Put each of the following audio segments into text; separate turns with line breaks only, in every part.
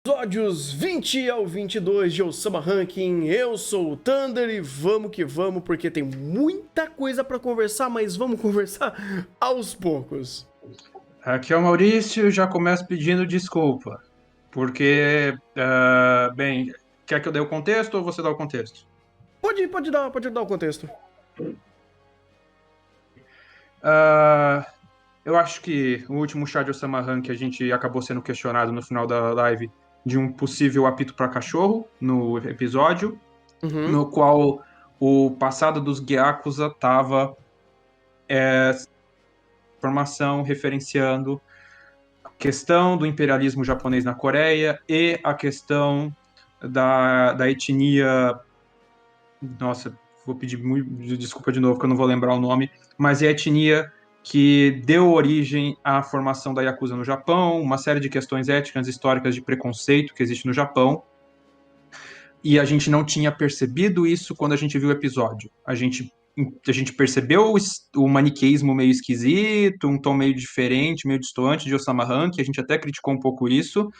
Episódios 20 ao 22 de Osama Ranking. Eu sou o Thunder e vamos que vamos, porque tem muita coisa pra conversar, mas vamos conversar aos poucos.
Aqui é o Maurício, já começo pedindo desculpa, porque, bem, quer que eu dê o contexto ou você dá o contexto?
Pode dar o contexto.
Ah, eu acho que o último chá de Osama Rank a gente acabou sendo questionado no final da live de um possível apito para cachorro no episódio,
Uhum.
no qual o passado dos Gyakuza estava informação referenciando a questão do imperialismo japonês na Coreia e a questão da etnia. Nossa, vou pedir desculpa de novo, que eu não vou lembrar o nome, mas é a etnia que deu origem à formação da Yakuza no Japão, uma série de questões éticas, históricas de preconceito que existe no Japão, e a gente não tinha percebido isso quando a gente viu o episódio. A gente percebeu o maniqueísmo meio esquisito, um tom meio diferente, meio distoante de Osama Rank, a gente até criticou um pouco isso,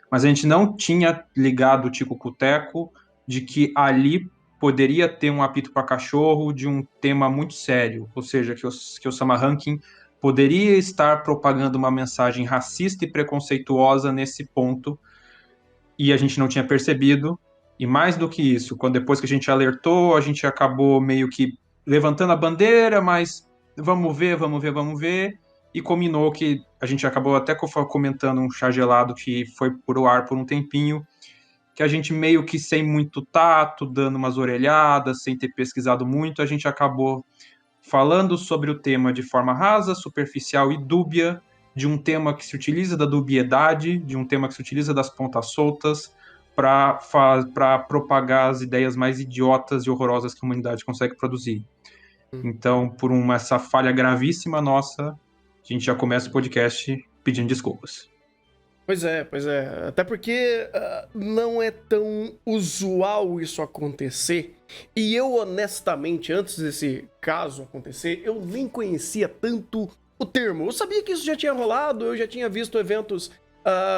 mas a gente não tinha ligado o Tico Cuteco de que ali poderia ter um apito para cachorro de um tema muito sério, ou seja, que o Osama Rankin poderia estar propagando uma mensagem racista e preconceituosa nesse ponto, e a gente não tinha percebido, e mais do que isso, quando depois que a gente alertou, a gente acabou meio que levantando a bandeira, mas vamos ver, vamos ver, vamos ver, e combinou que a gente acabou até comentando um chá gelado que foi por ar por um tempinho, que a gente meio que sem muito tato, dando umas orelhadas, sem ter pesquisado muito, a gente acabou falando sobre o tema de forma rasa, superficial e dúbia, de um tema que se utiliza da dubiedade, de um tema que se utiliza das pontas soltas para propagar as ideias mais idiotas e horrorosas que a humanidade consegue produzir. Então, por essa falha gravíssima nossa, a gente já começa o podcast pedindo desculpas.
Pois é. Até porque não é tão usual isso acontecer. E eu, honestamente, antes desse caso acontecer, eu nem conhecia tanto o termo. Eu sabia que isso já tinha rolado, eu já tinha visto eventos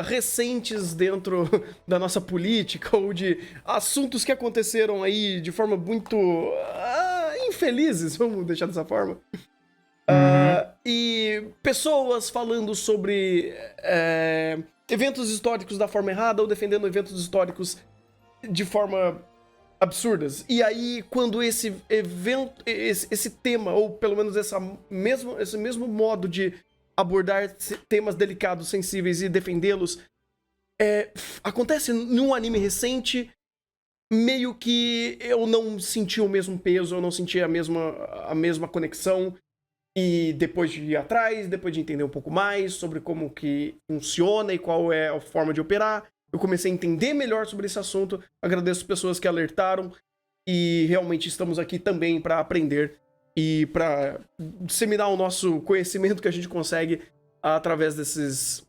recentes dentro da nossa política ou de assuntos que aconteceram aí de forma muito infelizes, vamos deixar dessa forma.
Uhum.
E pessoas falando sobre eventos históricos da forma errada ou defendendo eventos históricos de forma absurdas. E aí, quando esse evento, esse tema, ou pelo menos esse mesmo modo de abordar temas delicados, sensíveis e defendê-los, acontece num anime recente, meio que eu não senti o mesmo peso, eu não senti a mesma conexão. E depois de ir atrás, depois de entender um pouco mais sobre como que funciona e qual é a forma de operar, eu comecei a entender melhor sobre esse assunto. Agradeço as pessoas que alertaram e realmente estamos aqui também para aprender e para disseminar o nosso conhecimento que a gente consegue através desses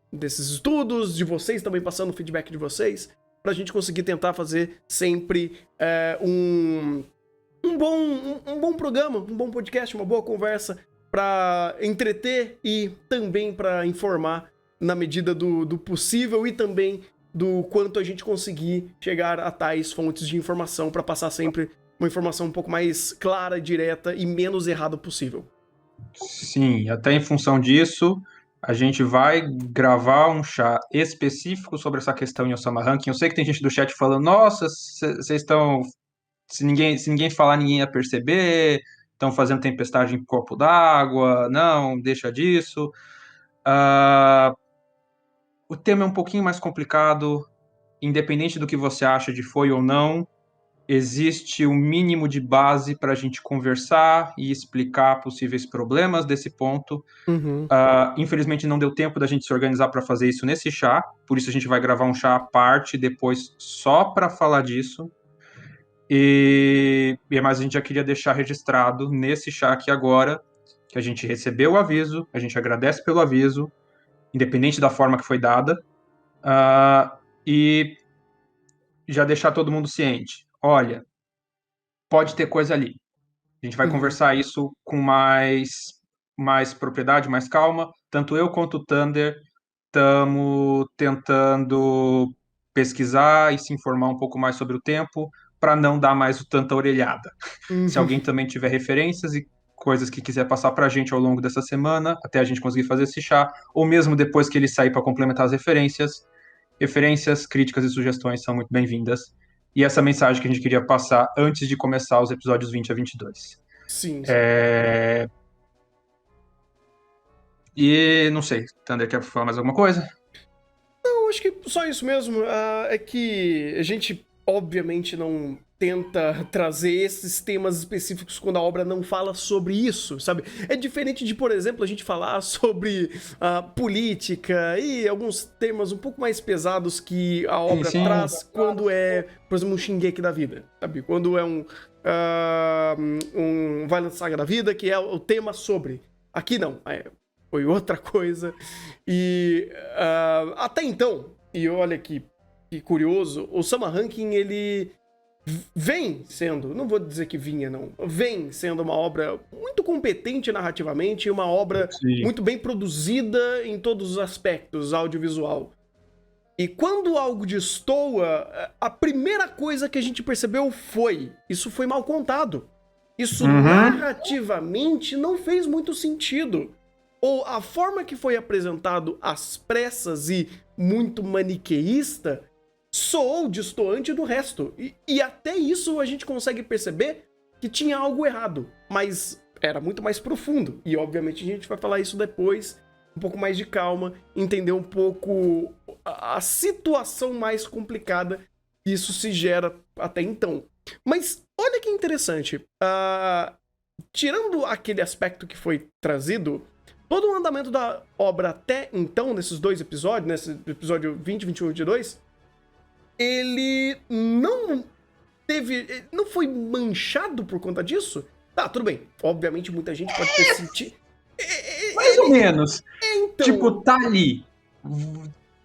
estudos, de vocês também passando o feedback de vocês, para a gente conseguir tentar fazer sempre um bom programa, um bom podcast, uma boa conversa para entreter e também para informar na medida do possível e também do quanto a gente conseguir chegar a tais fontes de informação para passar sempre uma informação um pouco mais clara, direta e menos errada possível.
Sim, até em função disso, a gente vai gravar um chá específico sobre essa questão em Osama Ranking. Eu sei que tem gente do chat falando, nossa, vocês estão. Se ninguém falar, ninguém ia perceber, estão fazendo tempestade em copo d'água, não, deixa disso. Ah, o tema é um pouquinho mais complicado, independente do que você acha de foi ou não. Existe um mínimo de base para a gente conversar e explicar possíveis problemas desse ponto.
Uhum.
Infelizmente não deu tempo da gente se organizar para fazer isso nesse chá, por isso a gente vai gravar um chá à parte depois só para falar disso. Mas a gente já queria deixar registrado nesse chá aqui agora que a gente recebeu o aviso, a gente agradece pelo aviso, independente da forma que foi dada, e já deixar todo mundo ciente. Olha, pode ter coisa ali. A gente vai
Uhum.
conversar isso com mais propriedade, mais calma. Tanto eu quanto o Thunder estamos tentando pesquisar e se informar um pouco mais sobre o tempo, para não dar mais tanta orelhada. Se alguém também tiver referências e coisas que quiser passar para a gente ao longo dessa semana, até a gente conseguir fazer esse chá, ou mesmo depois que ele sair para complementar as referências, críticas e sugestões são muito bem-vindas. E essa mensagem que a gente queria passar antes de começar os episódios 20 a 22.
Sim.
E não sei, Thunder, quer falar mais alguma coisa?
Não, acho que só isso mesmo. É que a gente, obviamente, não tenta trazer esses temas específicos quando a obra não fala sobre isso, sabe? É diferente de, por exemplo, a gente falar sobre política e alguns temas um pouco mais pesados que a obra traz quando é, por exemplo, um Shingeki da vida, sabe? Quando é um Vinland Saga da vida, que é o tema sobre. Aqui não, foi outra coisa. E até então, e olha que curioso, o Sama Ranking, ele vem sendo, não vou dizer que vinha não, vem sendo uma obra muito competente narrativamente, uma obra muito bem produzida em todos os aspectos audiovisual. E quando algo destoa, a primeira coisa que a gente percebeu foi, isso foi mal contado. Isso narrativamente não fez muito sentido. Ou a forma que foi apresentado às pressas e muito maniqueísta soou destoante do resto. E até isso a gente consegue perceber que tinha algo errado, mas era muito mais profundo. E obviamente a gente vai falar isso depois, um pouco mais de calma, entender um pouco a situação mais complicada que isso se gera até então. Mas olha que interessante, tirando aquele aspecto que foi trazido, todo o andamento da obra até então, nesses dois episódios, nesse episódio 20, 21 e 22, ele não foi manchado por conta disso? Tá, tudo bem. Obviamente muita gente pode ter sentido...
Mais ou menos.
Então...
Tipo, tá ali.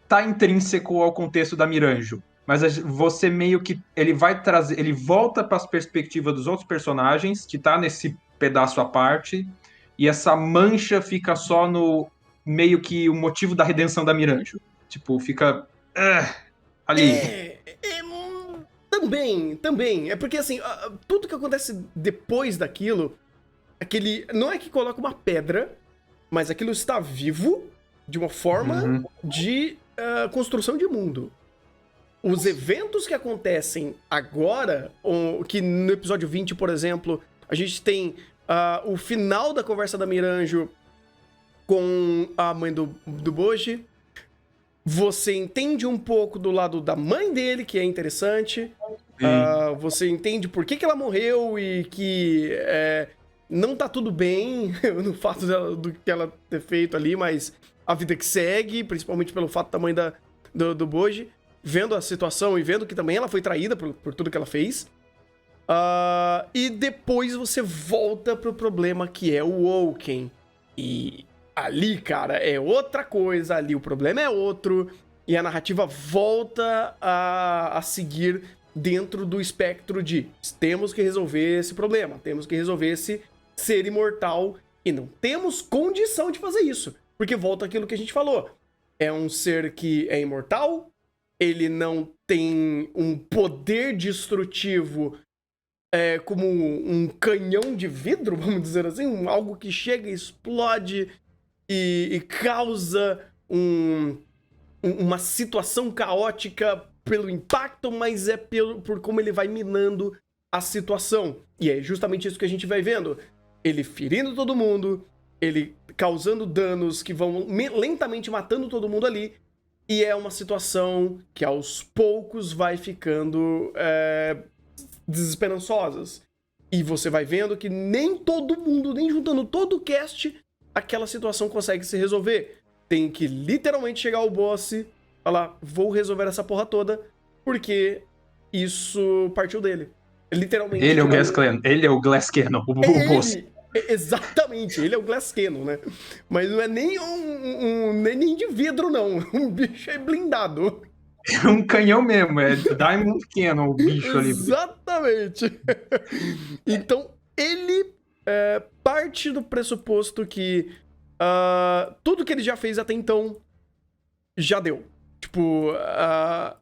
Tá intrínseco ao contexto da Miranjo. Mas você meio que... Ele vai trazer... Ele volta para as perspectivas dos outros personagens, que tá nesse pedaço à parte, e essa mancha fica só no... Meio que o motivo da redenção da Miranjo. Tipo, fica... ali.
Também. É porque, assim, tudo que acontece depois daquilo, não é que coloca uma pedra, mas aquilo está vivo de uma forma de construção de mundo. Os eventos que acontecem agora, que no episódio 20, por exemplo, a gente tem o final da conversa da Miranjo com a mãe do Boji. Você entende um pouco do lado da mãe dele, que é interessante. Você entende por que ela morreu e que não tá tudo bem no fato do que ela ter feito ali, mas a vida que segue, principalmente pelo fato da mãe do Boji, vendo a situação e vendo que também ela foi traída por tudo que ela fez. E depois você volta pro problema que é o Woken. E... ali, cara, é outra coisa, ali o problema é outro, e a narrativa volta a seguir dentro do espectro de temos que resolver esse problema, temos que resolver esse ser imortal, e não temos condição de fazer isso, porque volta aquilo que a gente falou, é um ser que é imortal, ele não tem um poder destrutivo como um canhão de vidro, vamos dizer assim, algo que chega e explode e causa uma situação caótica pelo impacto, mas por como ele vai minando a situação. E é justamente isso que a gente vai vendo. Ele ferindo todo mundo, ele causando danos que vão lentamente matando todo mundo ali, e é uma situação que aos poucos vai ficando desesperançosas. E você vai vendo que nem todo mundo, nem juntando todo o cast, aquela situação consegue se resolver. Tem que literalmente chegar ao boss e falar, vou resolver essa porra toda, porque isso partiu dele. Literalmente.
Ele é o Glass Cannon, o boss.
Exatamente, ele é o Glass Cannon, né? Mas não é nem nem de vidro, não. Um bicho é blindado.
É um canhão mesmo, é Diamond Cannon, o bicho ali.
Exatamente. Então, ele parte do pressuposto que tudo que ele já fez até então já deu. Tipo,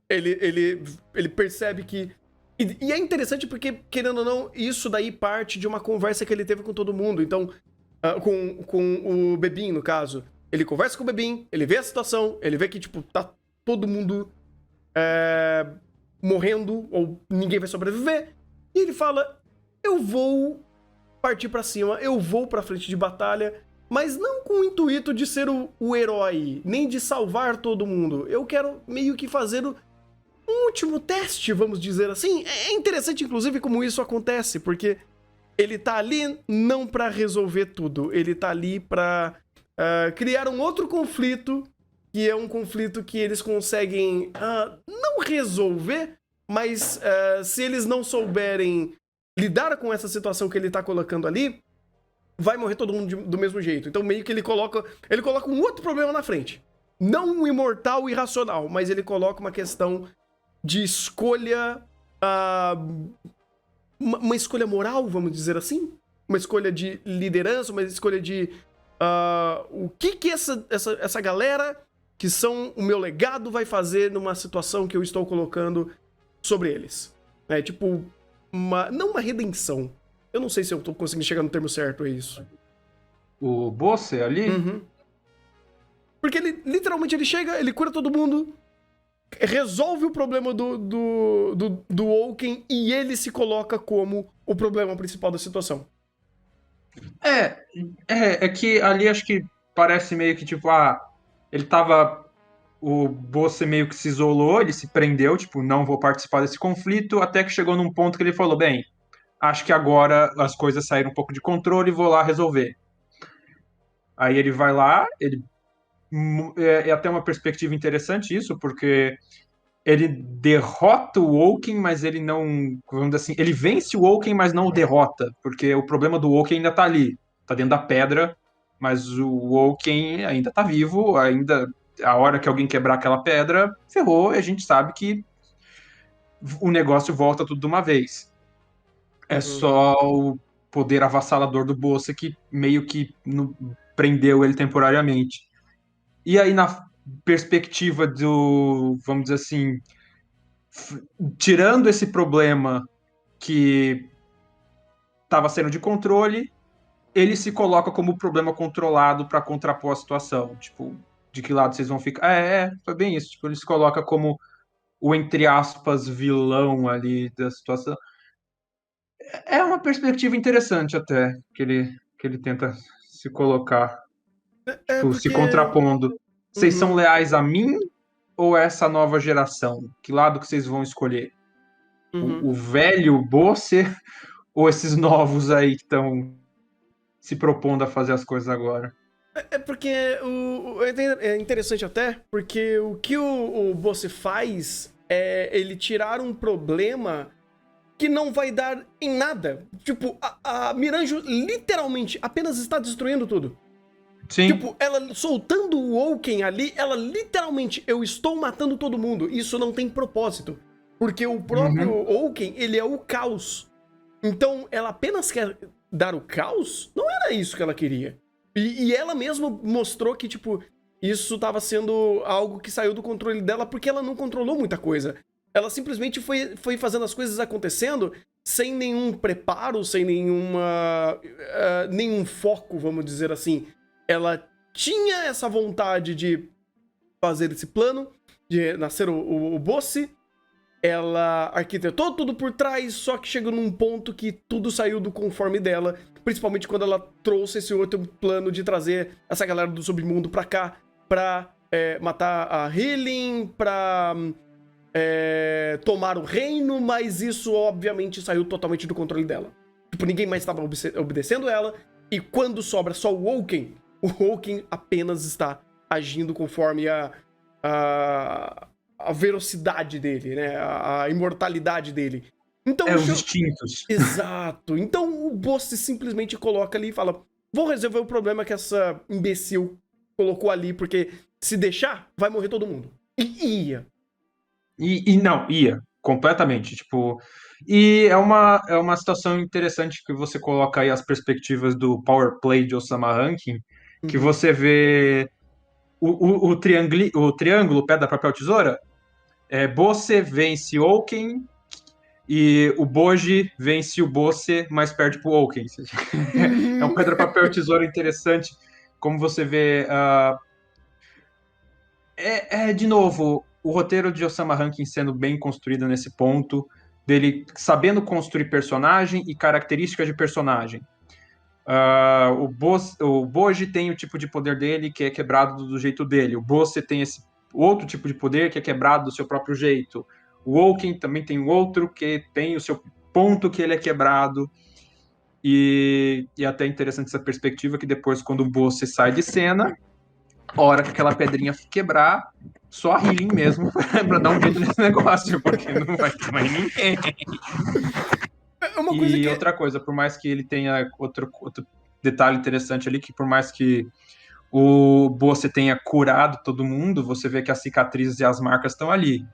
ele percebe que. E é interessante porque, querendo ou não, isso daí parte de uma conversa que ele teve com todo mundo. Então, com o Bebin, no caso. Ele conversa com o Bebin, ele vê a situação, ele vê que, tipo, tá todo mundo morrendo, ou ninguém vai sobreviver. E ele fala: eu vou partir pra cima, eu vou pra frente de batalha, mas não com o intuito de ser o herói, nem de salvar todo mundo. Eu quero meio que fazer um último teste, vamos dizer assim. É interessante, inclusive, como isso acontece, porque ele tá ali não pra resolver tudo, ele tá ali pra criar um outro conflito, que é um conflito que eles conseguem não resolver, mas se eles não souberem lidar com essa situação que ele tá colocando ali, vai morrer todo mundo do mesmo jeito. Então meio que ele coloca um outro problema na frente. Não um imortal irracional, mas ele coloca uma questão de escolha, uma escolha moral, vamos dizer assim, uma escolha de liderança, uma escolha de o que essa galera que são o meu legado vai fazer numa situação que eu estou colocando sobre eles. É tipo não uma redenção. Eu não sei se eu tô conseguindo chegar no termo certo, é isso.
O Bosse ali?
Uhum. Porque ele, literalmente, ele chega, ele cura todo mundo, resolve o problema do Oaken e ele se coloca como o problema principal da situação.
É que ali acho que parece meio que, tipo, ele tava. O Bosse meio que se isolou, ele se prendeu, tipo, não vou participar desse conflito, até que chegou num ponto que ele falou: bem, acho que agora as coisas saíram um pouco de controle e vou lá resolver. Aí ele vai lá, é até uma perspectiva interessante isso, porque ele derrota o Woken, mas ele não, vamos dizer assim, ele vence o Woken, mas não o derrota, porque o problema do Woken ainda tá ali, tá dentro da pedra, mas o Woken ainda tá vivo, ainda a hora que alguém quebrar aquela pedra, ferrou, e a gente sabe que o negócio volta tudo de uma vez. É
Uhum.
só o poder avassalador do Bossa que meio que prendeu ele temporariamente. E aí, na perspectiva do, vamos dizer assim, tirando esse problema que estava sendo de controle, ele se coloca como problema controlado para contrapor a situação. Tipo, de que lado vocês vão ficar? Foi bem isso. Tipo, ele se coloca como o, entre aspas, vilão ali da situação. É uma perspectiva interessante até, que ele tenta se colocar,
É
tipo, se
porque.
contrapondo. Vocês são
Uhum.
leais a mim ou essa nova geração? Que lado que vocês vão escolher?
Uhum.
O velho Bosse ou esses novos aí que estão se propondo a fazer as coisas agora?
É porque é interessante até, porque o que o Bosse faz é ele tirar um problema que não vai dar em nada. Tipo, a Miranjo literalmente apenas está destruindo tudo.
Sim.
Tipo, ela soltando o Woken ali, ela literalmente, eu estou matando todo mundo. Isso não tem propósito. Porque o próprio
Uhum.
Woken, ele é o caos. Então, ela apenas quer dar o caos? Não era isso que ela queria. E ela mesma mostrou que, tipo, isso estava sendo algo que saiu do controle dela porque ela não controlou muita coisa. Ela simplesmente foi fazendo as coisas acontecendo sem nenhum preparo, sem nenhum foco, vamos dizer assim. Ela tinha essa vontade de fazer esse plano, de nascer o Bosse. Ela arquitetou tudo por trás, só que chegou num ponto que tudo saiu do conforme dela, principalmente quando ela trouxe esse outro plano de trazer essa galera do submundo pra cá, pra matar a Healing, pra tomar o reino, mas isso obviamente saiu totalmente do controle dela. Tipo, ninguém mais estava obedecendo ela, e quando sobra só o Woken apenas está agindo conforme a velocidade dele, né? A imortalidade dele. Então,
Os instintos.
exato. Então o boss simplesmente coloca ali e fala: vou resolver o problema que essa imbecil colocou ali, porque se deixar, vai morrer todo mundo. E ia.
E não, ia, completamente. Tipo, e é uma situação interessante que você coloca aí as perspectivas do Power Play de Osama Rankin, que
Uhum.
você vê o triângulo pedra, papel, tesoura, Bosse vence Oaken e o Boji vence o Bosse, mas perde pro Oaken. É um pedra, papel, tesoura interessante, como você vê. De novo, o roteiro de Osama Rankin sendo bem construído nesse ponto, dele sabendo construir personagem e características de personagem. O Boji tem o tipo de poder dele que é quebrado do jeito dele. O Bosse tem esse outro tipo de poder que é quebrado do seu próprio jeito. O Woken também tem outro que tem o seu ponto que ele é quebrado. E até interessante essa perspectiva que depois, quando o Bosse sai de cena, a hora que aquela pedrinha quebrar, só a Healing mesmo pra dar um jeito nesse negócio, porque não vai ter mais ninguém.
Uma coisa que...
outra coisa, por mais que ele tenha outro detalhe interessante ali, que por mais que o Bosse tenha curado todo mundo, você vê que as cicatrizes e as marcas estão ali.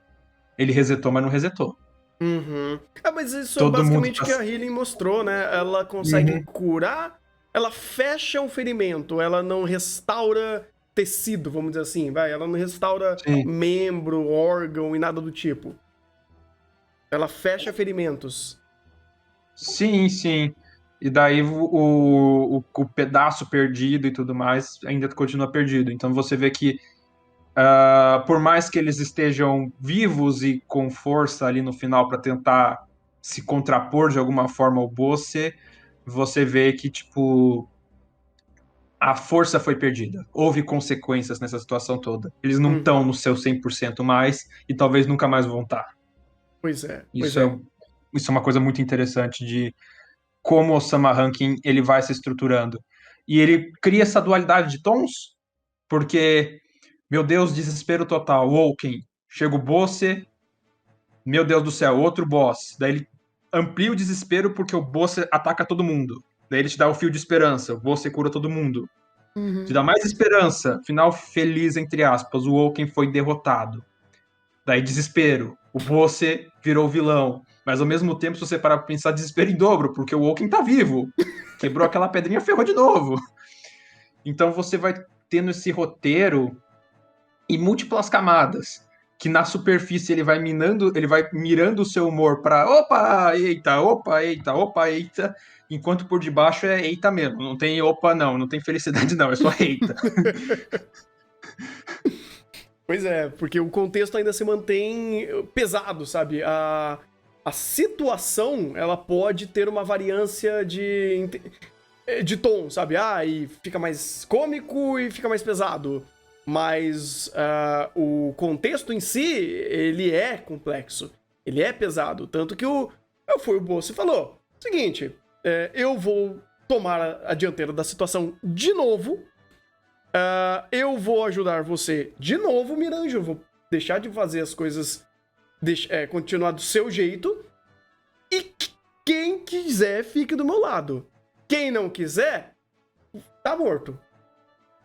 Ele resetou, mas não resetou.
Uhum. Mas isso
Todo
é basicamente o
mundo
que a Healing mostrou, né? Ela consegue curar, ela fecha um ferimento, ela não restaura tecido, vamos dizer assim, vai. Ela não restaura membro, órgão e nada do tipo. Ela fecha ferimentos.
Sim, sim. E daí o pedaço perdido e tudo mais ainda continua perdido. Então você vê que por mais que eles estejam vivos e com força ali no final para tentar se contrapor de alguma forma ao Bosse, você vê que, tipo, a força foi perdida. Houve consequências nessa situação toda. Eles não estão no seu 100% mais e talvez nunca mais vão estar.
Pois é.
Isso é uma coisa muito interessante de como o Osama Rankin ele vai se estruturando. E ele cria essa dualidade de tons, porque, meu Deus, desespero total. Woken, chega o Bosse, meu Deus do céu, outro boss. Daí ele amplia o desespero porque o Bosse ataca todo mundo. Daí ele te dá o fio de esperança, o Bosse cura todo mundo. Te dá mais esperança, final feliz, entre aspas, o Woken foi derrotado. Daí desespero, o Bosse virou vilão. Mas ao mesmo tempo, se você parar pra pensar, desespero em dobro, porque o Woken tá vivo. Quebrou aquela pedrinha, ferrou de novo. Então você vai tendo esse roteiro em múltiplas camadas, que na superfície ele vai mirando o seu humor pra opa, eita, opa, eita, opa, eita, enquanto por debaixo é eita mesmo. Não tem opa não tem felicidade não, é só eita.
Pois é, porque o contexto ainda se mantém pesado, sabe? A situação, ela pode ter uma variância de tom, sabe? E fica mais cômico e fica mais pesado. Mas o contexto em si, ele é complexo. Ele é pesado. Tanto que foi o Bosse falou: seguinte, eu vou tomar a dianteira da situação de novo. Eu vou ajudar você de novo, Miranjo. Eu vou deixar de fazer as coisas, continuar do seu jeito. E quem quiser, fique do meu lado. Quem não quiser, tá morto.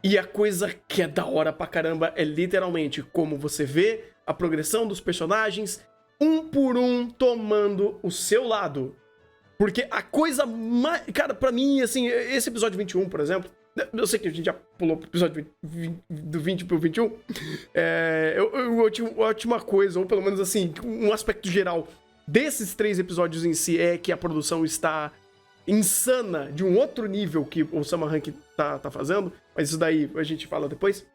E a coisa que é da hora pra caramba é literalmente como você vê a progressão dos personagens, um por um, tomando o seu lado. Porque a coisa mais... Cara, pra mim, assim, esse episódio 21, por exemplo... Eu sei que a gente já pulou pro episódio do 20 pro 21. A última coisa, ou pelo menos assim, um aspecto geral desses 3 episódios em si é que a produção está insana de um outro nível que o Osama Rankin tá fazendo. Mas isso daí a gente fala depois.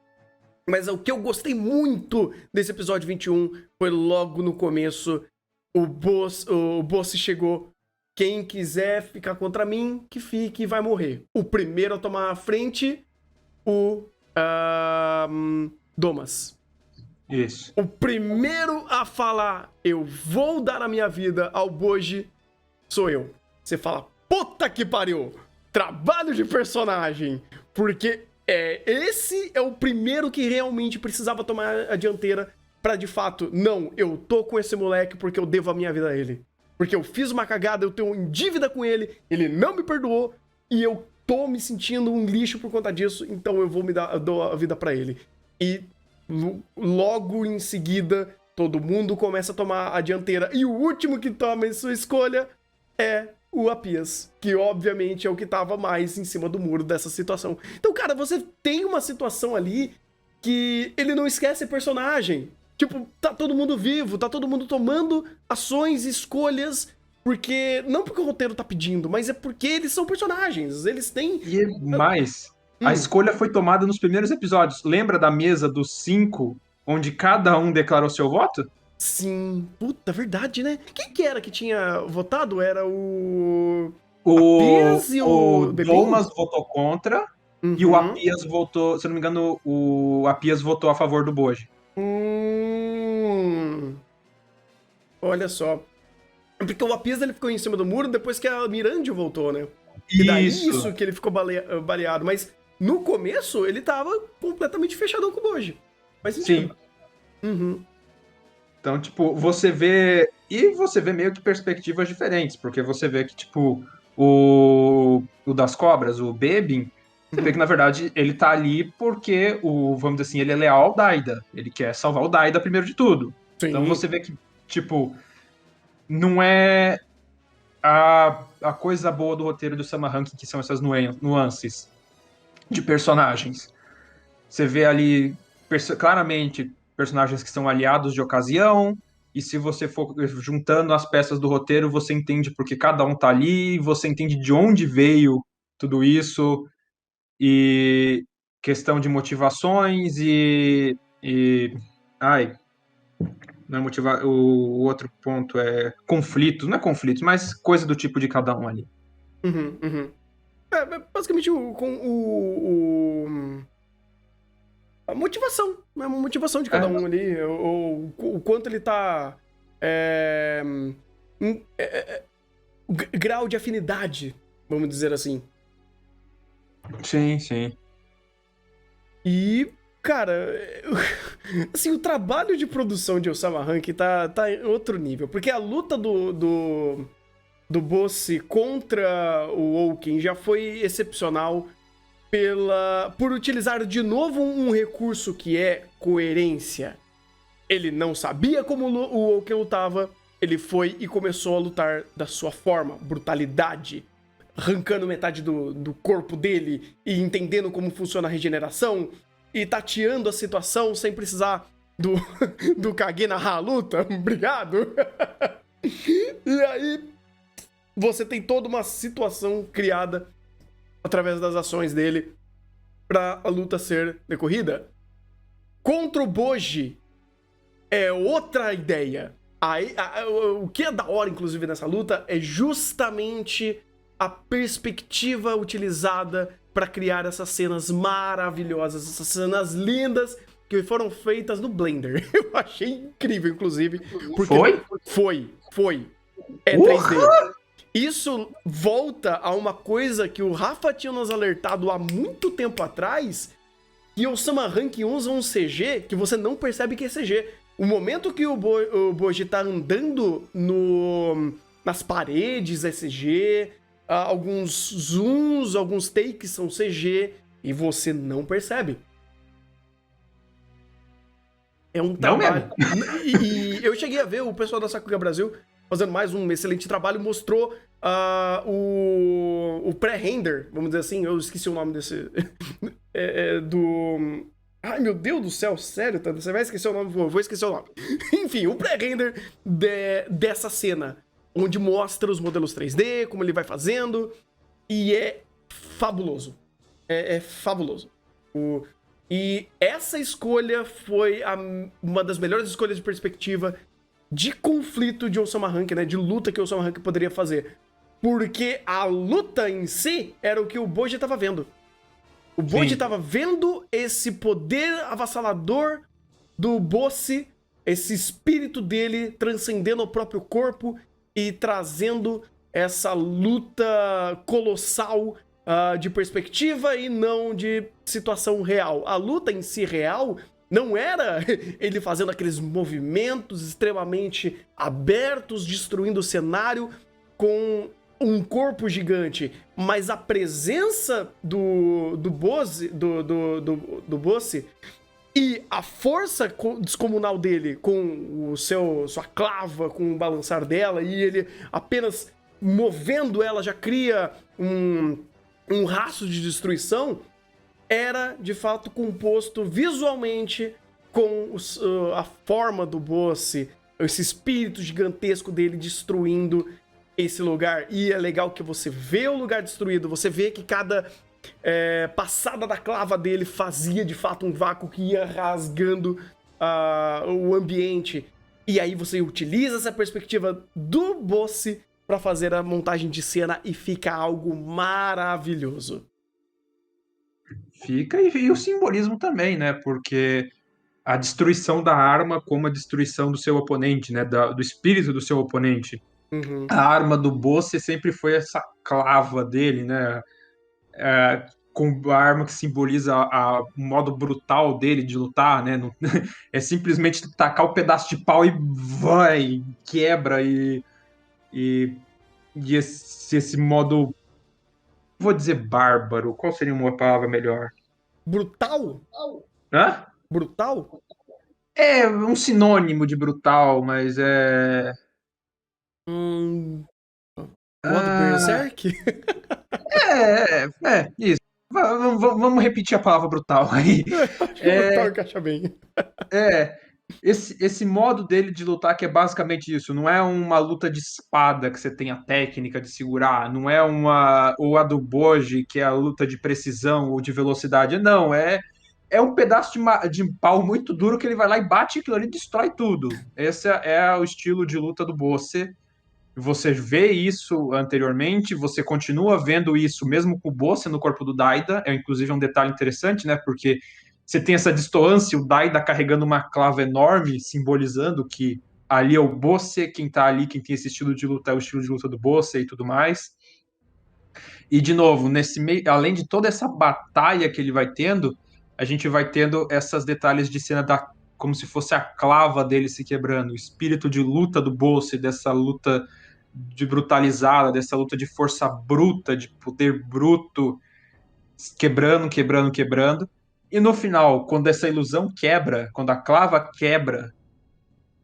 Mas o que eu gostei muito desse episódio 21 foi logo no começo. O boss chegou. Quem quiser ficar contra mim, que fique e vai morrer. O primeiro a tomar a frente, o Domas.
Isso.
O primeiro a falar, eu vou dar a minha vida ao Boji, sou eu. Você fala, puta que pariu, trabalho de personagem. Porque esse é o primeiro que realmente precisava tomar a dianteira pra, de fato, não, eu tô com esse moleque porque eu devo a minha vida a ele. Porque eu fiz uma cagada, eu tenho em dívida com ele, ele não me perdoou, e eu tô me sentindo um lixo por conta disso, então eu dou a vida pra ele. E logo em seguida, todo mundo começa a tomar a dianteira, e o último que toma a sua escolha é o Apias, que obviamente é o que tava mais em cima do muro dessa situação. Então, cara, você tem uma situação ali que ele não esquece personagem. Tipo, tá todo mundo vivo, tá todo mundo tomando ações, escolhas, porque... Não porque o roteiro tá pedindo, mas é porque eles são personagens, eles têm...
E mais, a escolha foi tomada nos primeiros episódios. Lembra da mesa dos 5, onde cada um declarou seu voto?
Sim, puta, verdade, né? Quem que era que tinha votado? Era o...
O,
Apias e
o
o Bebinho?
Domas votou contra e o
Uhum.
Apias votou, se eu não me engano, o Apias votou a favor do Boji.
Olha só. Porque o Apias ele ficou em cima do muro depois que a Mirandio voltou, né? E daí isso que ele ficou baleado. Mas no começo ele tava completamente fechadão com o Boji. Faz sentido.
Sim.
Uhum.
Então, tipo, você vê. E você vê meio que perspectivas diferentes, porque você vê que, tipo, o das cobras, o Bebin, você vê que, na verdade, ele tá ali porque vamos dizer assim, ele é leal ao Daida. Ele quer salvar o Daida primeiro de tudo. Então
Sim.
você vê que, tipo, não é a coisa boa do roteiro do Sama Ranking, que são essas nuances de personagens. Você vê ali claramente personagens que são aliados de ocasião, e se você for juntando as peças do roteiro, você entende porque cada um tá ali, você entende de onde veio tudo isso, e questão de motivações ai, não é o outro ponto é conflitos, não é conflitos, mas coisa do tipo de cada um ali.
Uhum. Basicamente a motivação, né? A motivação de cada um ali, ou o quanto ele tá... o grau de afinidade, vamos dizer assim.
Sim.
E, cara, assim, o trabalho de produção de Osama Rank tá em outro nível, porque a luta do Bossi contra o Oaken já foi excepcional por utilizar de novo um recurso que é coerência. Ele não sabia como o Oaken lutava, ele foi e começou a lutar da sua forma, brutalidade, arrancando metade do corpo dele e entendendo como funciona a regeneração e tateando a situação sem precisar do Kage narrar a luta. Obrigado! E aí, você tem toda uma situação criada através das ações dele pra a luta ser decorrida. Contra o Boji é outra ideia. O que é da hora, inclusive, nessa luta é justamente a perspectiva utilizada para criar essas cenas maravilhosas, essas cenas lindas que foram feitas no Blender. Eu achei incrível, inclusive. Porque Foi. É 3D. Isso volta a uma coisa que o Rafa tinha nos alertado há muito tempo atrás, que o Osama Ranking usa um CG que você não percebe que é CG. O momento que o Boji tá andando nas paredes é CG, alguns zooms, alguns takes são CG, e você não percebe. É um trabalho... E eu cheguei a ver o pessoal da Sakuga Brasil fazendo mais um excelente trabalho, mostrou o pré-render, vamos dizer assim, eu esqueci o nome desse... Ai, meu Deus do céu, sério, Tanda? Você vai esquecer o nome? Vou esquecer o nome. Enfim, o pré-render dessa cena, onde mostra os modelos 3D, como ele vai fazendo, e é fabuloso. É fabuloso. E essa escolha foi uma das melhores escolhas de perspectiva de conflito de Osama Rank, né? De luta que o Osama Rank poderia fazer. Porque a luta em si era o que o Boji tava vendo. O Boji tava vendo esse poder avassalador do Bossi, esse espírito dele transcendendo o próprio corpo e trazendo essa luta colossal de perspectiva e não de situação real. A luta em si real não era ele fazendo aqueles movimentos extremamente abertos, destruindo o cenário com um corpo gigante, mas a presença do Bossi e a força descomunal dele com sua clava, com o balançar dela, e ele apenas movendo ela já cria um rastro de destruição, era, de fato, composto visualmente com a forma do boss, esse espírito gigantesco dele destruindo esse lugar. E é legal que você vê o lugar destruído, você vê que cada passada da clava dele fazia, de fato, um vácuo que ia rasgando o ambiente. E aí você utiliza essa perspectiva do boss para fazer a montagem de cena e fica algo maravilhoso.
Fica, e o simbolismo também, né? Porque a destruição da arma como a destruição do seu oponente, né? Do espírito do seu oponente.
Uhum.
A arma do boss sempre foi essa clava dele, né? Com a arma que simboliza o modo brutal dele de lutar, né? É simplesmente tacar o pedaço de pau e vai, quebra e esse modo, vou dizer bárbaro, qual seria uma palavra melhor?
Brutal?
Hã?
Brutal?
É um sinônimo de brutal, mas
Modo Berserk?
Isso. Vamos repetir a palavra brutal aí.
Acho que brutal encaixa bem.
Esse modo dele de lutar que é basicamente isso, não é uma luta de espada que você tem a técnica de segurar, não é ou a do Boji, que é a luta de precisão ou de velocidade, não, é um pedaço de pau muito duro que ele vai lá e bate aquilo ali e destrói tudo. Esse é o estilo de luta do Bosse. Você vê isso anteriormente, você continua vendo isso mesmo com o Bosse no corpo do Daida, inclusive um detalhe interessante, né, porque você tem essa distância, o Daida carregando uma clava enorme, simbolizando que ali é o Bosse, quem tá ali, quem tem esse estilo de luta é o estilo de luta do Bosse e tudo mais. E, de novo, nesse meio, além de toda essa batalha que ele vai tendo, a gente vai tendo esses detalhes de cena como se fosse a clava dele se quebrando, o espírito de luta do Bosse, dessa luta de brutalizada, dessa luta de força bruta, de poder bruto, quebrando, quebrando, quebrando. E no final, quando essa ilusão quebra, quando a clava quebra,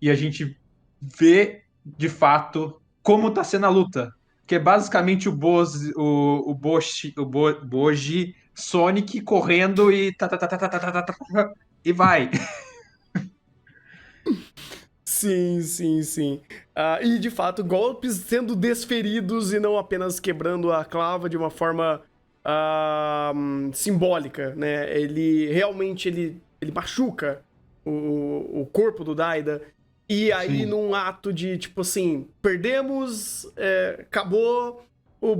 e a gente vê de fato como tá sendo a luta. Que é basicamente o Boji Sonic correndo e e vai.
Sim, sim, sim. E de fato, golpes sendo desferidos e não apenas quebrando a clava de uma forma simbólica, né? Ele realmente ele machuca o corpo do Daida. E aí,
Sim.
num ato de tipo assim, perdemos, acabou. O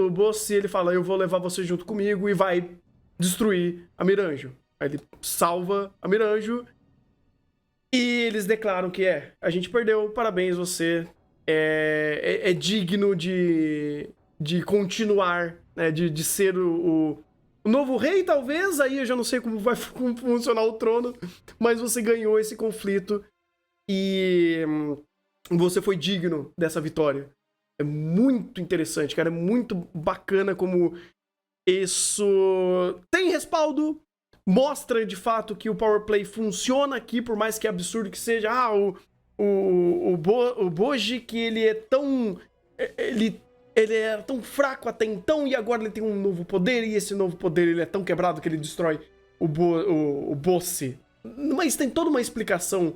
boss, ele fala: Eu vou levar você junto comigo e vai destruir a Miranjo. Aí ele salva a Miranjo. E eles declaram que a gente perdeu, parabéns, você é digno de continuar, né, de ser o novo rei, talvez, aí eu já não sei como vai funcionar o trono, mas você ganhou esse conflito e você foi digno dessa vitória. É muito interessante, cara, é muito bacana como isso tem respaldo, mostra de fato que o Power Play funciona aqui, por mais que absurdo que seja. O Boji, que ele é tão. Ele era tão fraco até então, e agora ele tem um novo poder, e esse novo poder ele é tão quebrado que ele destrói o Bosse. Mas tem toda uma explicação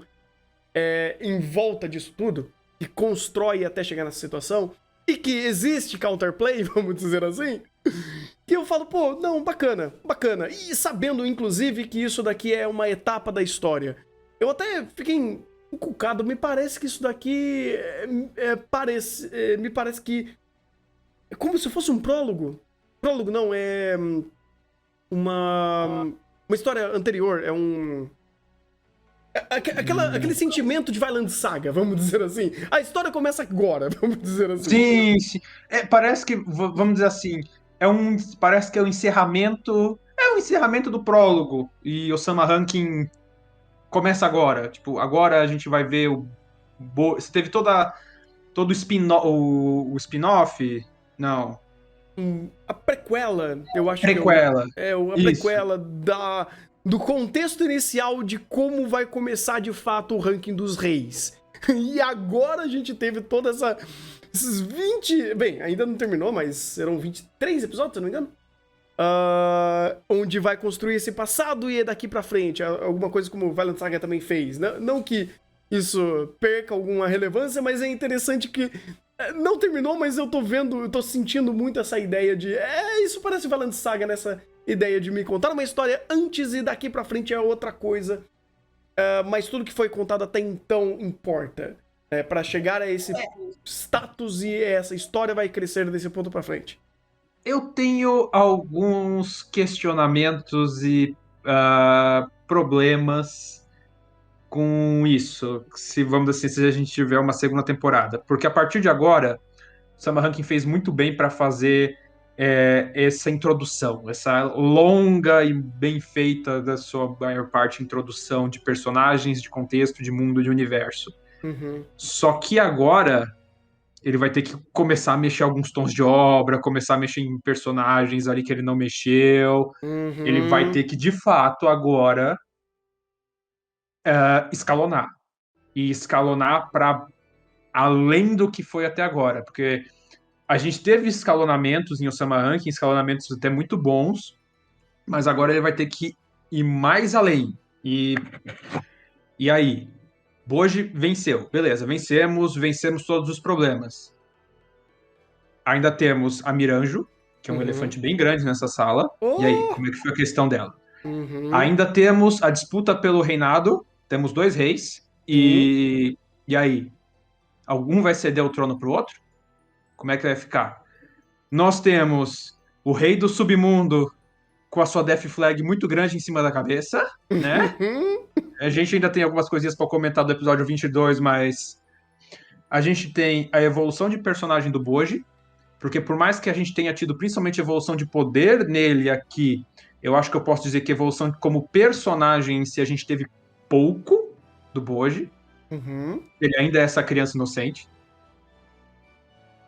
em volta disso tudo, que constrói até chegar nessa situação, e que existe counterplay, vamos dizer assim. Que eu falo, pô, não, bacana, bacana. E sabendo, inclusive, que isso daqui é uma etapa da história. Eu até fiquei encucado, me parece que isso daqui me parece que é como se fosse um prólogo. Prólogo não, é uma história anterior, é um... Aquele sentimento de Vinland Saga, vamos dizer assim. A história começa agora, vamos dizer assim.
Sim, sim. Parece que, vamos dizer assim, parece que é o encerramento. É o encerramento do prólogo. E o Sama Ranking começa agora. Tipo, agora a gente vai ver você teve todo o spin-off? Não.
A prequela, eu acho
Prequela.
que a
Isso.
prequela do contexto inicial de como vai começar de fato o ranking dos reis. E agora a gente teve toda esses 20... Bem, ainda não terminou, mas serão 23 episódios, se não me engano? onde vai construir esse passado e é daqui pra frente. Alguma coisa como o Vinland Saga também fez. Não que isso perca alguma relevância, mas é interessante que não terminou, mas eu tô sentindo muito essa ideia de... isso parece Vinland Saga nessa ideia de me contar uma história antes e daqui pra frente é outra coisa. Mas tudo que foi contado até então importa. Pra chegar a esse status e essa história vai crescer desse ponto pra frente.
Eu tenho alguns questionamentos e problemas com isso, se vamos assim, se a gente tiver uma segunda temporada. Porque a partir de agora, o Sam Rankin fez muito bem para fazer essa introdução, essa longa e bem feita, da sua maior parte, introdução de personagens, de contexto, de mundo, de universo.
Uhum.
Só que agora ele vai ter que começar a mexer alguns tons de obra, começar a mexer em personagens ali que ele não mexeu.
Uhum.
Ele vai ter que, de fato, agora escalonar. E escalonar para além do que foi até agora. Porque a gente teve escalonamentos em Osama Rankin, escalonamentos até muito bons, mas agora ele vai ter que ir mais além. E aí? Boji venceu. Beleza, vencemos todos os problemas. Ainda temos a Miranjo, que é um elefante bem grande nessa sala.
Oh!
E aí, como é que foi a questão dela?
Uhum.
Ainda temos a disputa pelo reinado, temos 2 reis, e aí? Algum vai ceder o trono pro outro? Como é que vai ficar? Nós temos o rei do submundo com a sua Death Flag muito grande em cima da cabeça, né? A gente ainda tem algumas coisinhas para comentar do episódio 22, mas a gente tem a evolução de personagem do Boji, porque por mais que a gente tenha tido principalmente evolução de poder nele aqui, eu acho que eu posso dizer que evolução como personagem em si a gente teve pouco do Boji.
Uhum.
Ele ainda é essa criança inocente.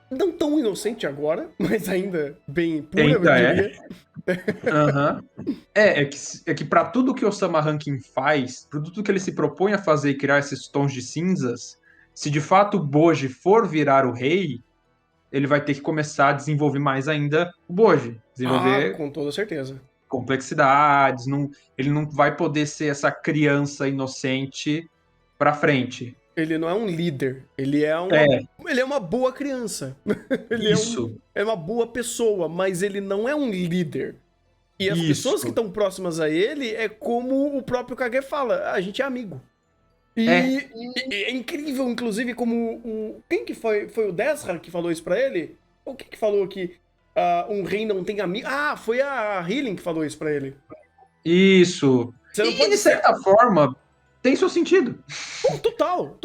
Não tão inocente agora, mas ainda bem pura,
Ainda
eu diria.
Uhum. É que para tudo que o Osama Rankin faz, para tudo que ele se propõe a fazer e criar esses tons de cinzas, se de fato o Boji for virar o rei, ele vai ter que começar a desenvolver mais ainda o Boji. Desenvolver
com toda certeza.
complexidades, ele não vai poder ser essa criança inocente pra frente.
Ele não é um líder, ele é uma boa criança. Ele
Isso.
é uma boa pessoa, mas ele não é um líder. E as
Isso.
pessoas que estão próximas a ele é como o próprio Kage fala, a gente é amigo. E é incrível, inclusive, como quem que foi? Foi o Desra que falou isso pra ele? Ou quem que falou que um rei não tem amigo? Foi a Healing que falou isso pra ele.
Isso.
Você não
E
pode
de certa forma, tem seu sentido.
Total.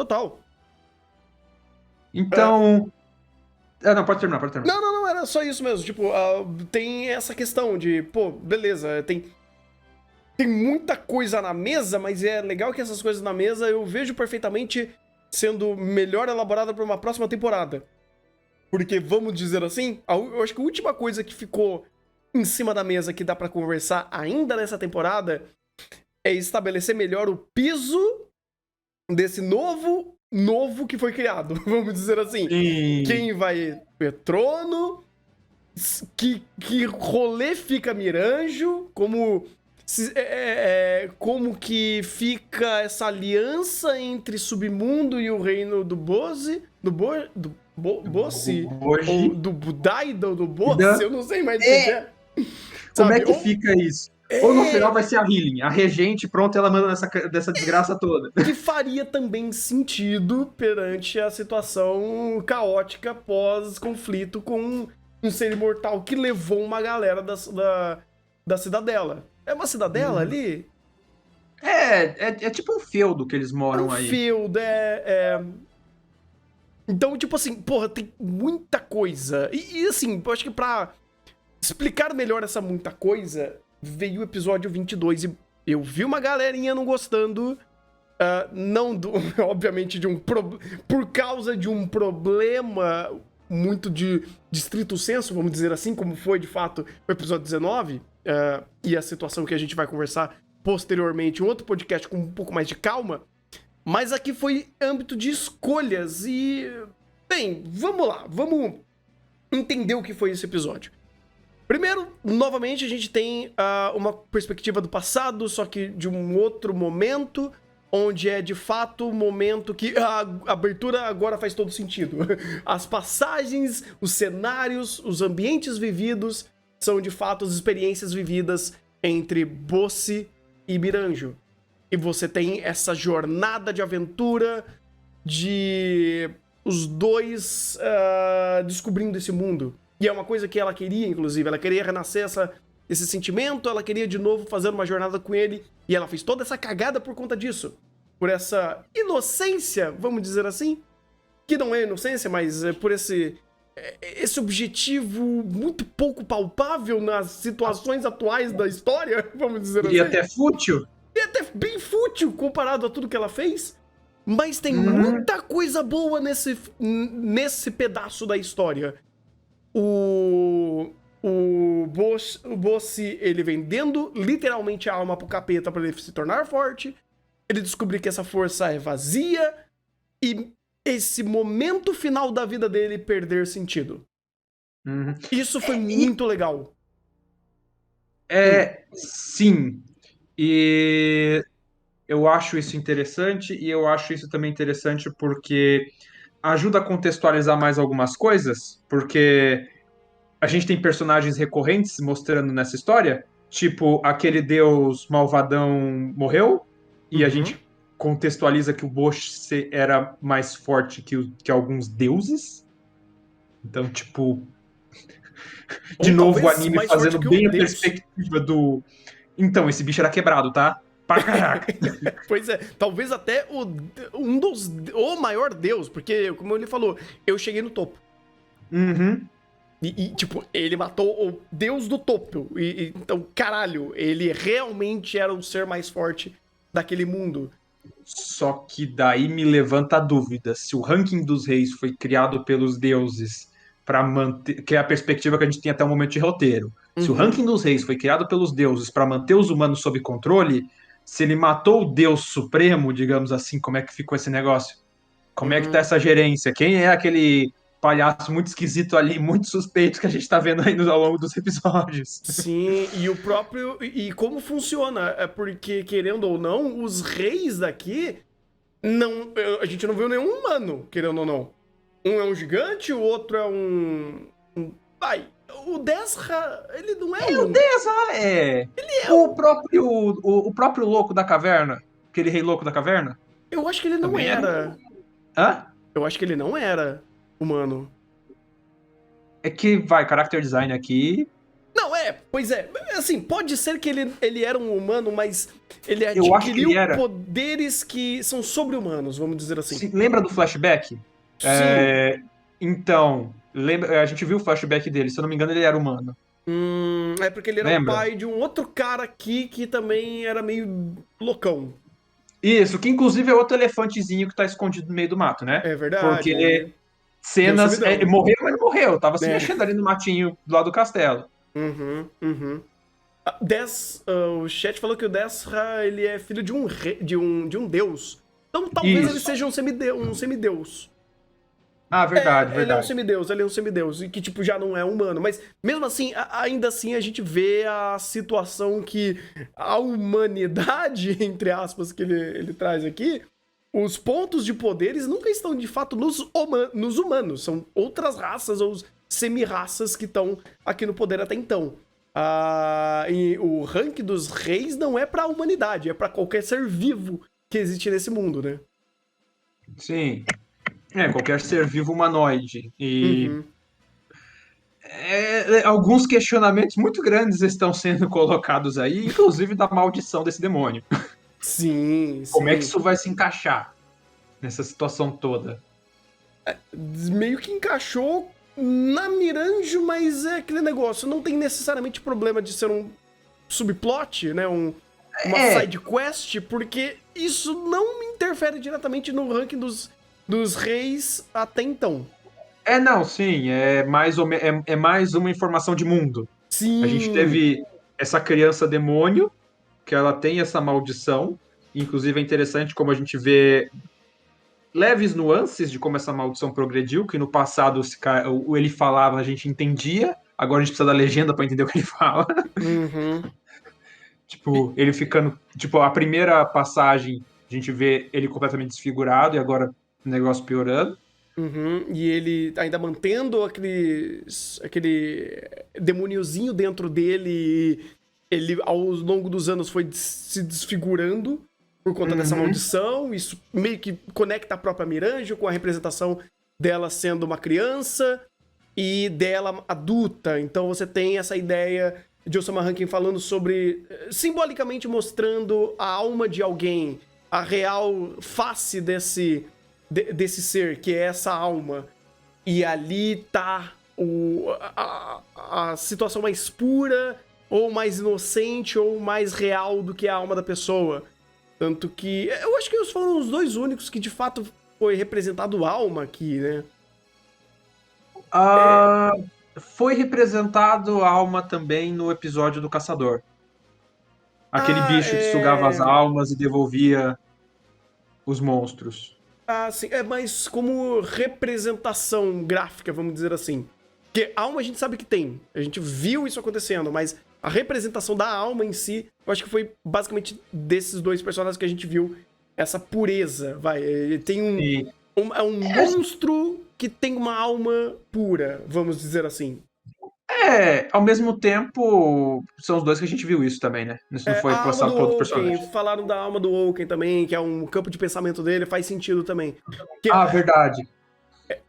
Então. Não, pode terminar.
Não, era só isso mesmo. Tipo, tem essa questão de, beleza, tem muita coisa na mesa, mas é legal que essas coisas na mesa eu vejo perfeitamente sendo melhor elaborada para uma próxima temporada. Porque, vamos dizer assim, eu acho que a última coisa que ficou em cima da mesa que dá para conversar ainda nessa temporada é estabelecer melhor o piso desse novo que foi criado, vamos dizer assim.
Sim.
Quem vai ter trono, que rolê fica Miranjo, como que fica essa aliança entre Submundo e o reino do Bozi, Bossi, ou do Budaida, ou do Bossi, eu não sei mais dizer.
Como é que fica isso? Ou no final vai ser a Healing, a regente, pronto, ela manda dessa desgraça toda.
Que faria também sentido perante a situação caótica pós-conflito com um ser imortal que levou uma galera da cidadela. É uma cidadela ali?
É tipo um feudo que eles moram aí.
Feudo, Então, tipo assim, porra, tem muita coisa. E assim, eu acho que pra explicar melhor essa muita coisa, veio o episódio 22 e eu vi uma galerinha não gostando, não obviamente por causa de um problema muito de estrito senso, vamos dizer assim, como foi de fato o episódio 19, e a situação que a gente vai conversar posteriormente em outro podcast com um pouco mais de calma, mas aqui foi âmbito de escolhas e, bem, vamos lá, vamos entender o que foi esse episódio. Primeiro, novamente, a gente tem uma perspectiva do passado, só que de um outro momento, onde é de fato o momento que a abertura agora faz todo sentido. As passagens, os cenários, os ambientes vividos são de fato as experiências vividas entre Bossi e Miranjo. E você tem essa jornada de aventura de os dois descobrindo esse mundo. E é uma coisa que ela queria, inclusive. Ela queria renascer esse sentimento, ela queria de novo fazer uma jornada com ele. E ela fez toda essa cagada por conta disso. Por essa inocência, vamos dizer assim. Que não é inocência, mas é por esse objetivo muito pouco palpável nas situações atuais da história, vamos dizer assim.
E até fútil.
E até bem fútil comparado a tudo que ela fez. Mas tem muita coisa boa nesse pedaço da história. O Bossi, ele vendendo literalmente a alma pro capeta pra ele se tornar forte. Ele descobrir que essa força é vazia. E esse momento final da vida dele perder sentido. Isso foi muito legal.
Sim. E eu acho isso interessante, e eu acho isso também interessante porque ajuda a contextualizar mais algumas coisas, porque a gente tem personagens recorrentes mostrando nessa história, tipo, aquele deus malvadão morreu, e a gente contextualiza que o Bosch era mais forte que alguns deuses. Então, tipo, de novo o anime fazendo bem a perspectiva do... Então, esse bicho era quebrado, tá? Pra caraca.
Pois é, talvez até o maior deus, porque, como ele falou, eu cheguei no topo. E, tipo, ele matou o deus do topo. Então, caralho, ele realmente era o ser mais forte daquele mundo.
Só que daí me levanta a dúvida, se o ranking dos reis foi criado pelos deuses para manter, que é a perspectiva que a gente tem até o momento de roteiro. Se o ranking dos reis foi criado pelos deuses para manter os humanos sob controle, se ele matou o deus supremo, digamos assim, como é que ficou esse negócio? Como é que tá essa gerência? Quem é aquele palhaço muito esquisito ali, muito suspeito que a gente tá vendo aí ao longo dos episódios?
Sim, e o próprio... E como funciona? É porque, querendo ou não, os reis daqui... a gente não viu nenhum humano, querendo ou não. Um é um gigante, o outro é um... o Desra, ele não é
O Desra Ele é o próprio louco da caverna. Aquele rei louco da caverna.
Eu acho que ele não
Também
era.
Hã?
Eu acho que ele não era humano.
É que, character design aqui...
Não, pois é. Assim, pode ser que ele era um humano, mas ele
Eu acho que ele era.
poderes que são sobre-humanos, vamos dizer assim.
Lembra do flashback?
Sim.
Então, a gente viu o flashback dele, se eu não me engano, ele era humano.
É porque ele era o pai de um outro cara aqui que também era meio loucão.
Isso, que inclusive é outro elefantezinho que tá escondido no meio do mato, né?
É verdade.
Porque cenas... Ele morreu, mas não morreu. Tava se mexendo ali no matinho do lado do castelo.
O chat falou que o Desra, ele é filho de um deus. Então talvez ele seja um semideus.
Verdade.
Ele é um semideus, e que, tipo, já não é humano. Mas, mesmo assim, ainda assim, a gente vê a situação que a humanidade, entre aspas, que ele traz aqui, os pontos de poderes nunca estão, de fato, nos humanos. São outras raças ou semi-raças que estão aqui no poder até então. E o rank dos reis não é pra humanidade, é pra qualquer ser vivo que existe nesse mundo, né?
Sim. Qualquer ser vivo humanoide. E alguns questionamentos muito grandes estão sendo colocados aí, inclusive da maldição desse demônio.
Sim.
Como é que isso vai se encaixar nessa situação toda?
Meio que encaixou na Miranjo, mas é aquele negócio. Não tem necessariamente problema de ser um subplot, né? Uma side quest, porque isso não interfere diretamente no ranking dos reis até então.
Não, sim. É mais uma informação de mundo.
Sim.
A gente teve essa criança demônio, que ela tem essa maldição. Inclusive é interessante como a gente vê leves nuances de como essa maldição progrediu, que no passado ele falava, a gente entendia, Agora a gente precisa da legenda pra entender o que ele fala.
Uhum.
Tipo, ele ficando. Tipo, a primeira passagem a gente vê ele completamente desfigurado e agora o negócio piorando.
Uhum, e ele ainda mantendo aquele demôniozinho dentro dele, e ele ao longo dos anos foi se desfigurando por conta dessa
Uhum.
maldição. Isso meio que conecta a própria Miranjo com a representação dela sendo uma criança e dela adulta. Então você tem essa ideia de Osama Rankin falando sobre, simbolicamente mostrando a alma de alguém, a real face desse ser, que é essa alma. E ali tá a situação mais pura, ou mais inocente, ou mais real do que a alma da pessoa. Tanto que eu acho que eles foram os dois únicos que de fato foi representado alma aqui, né?
Ah, foi representado a alma também no episódio do Caçador. Aquele
Ah,
bicho que sugava as almas e devolvia os monstros.
Ah, sim. É mais como representação gráfica, vamos dizer assim. Porque alma a gente sabe que tem. A gente viu isso acontecendo, mas a representação da alma em si, eu acho que foi basicamente desses dois personagens que a gente viu essa pureza. Vai, tem
E
é um monstro que tem uma alma pura, vamos dizer assim.
ao mesmo tempo, são os dois que a gente viu isso também, né? Isso não foi
A alma
passado
do
para outro
Oaken,
personagem.
falaram da alma do Oaken também, que é um campo de pensamento dele, faz sentido também. Que
Ah, verdade.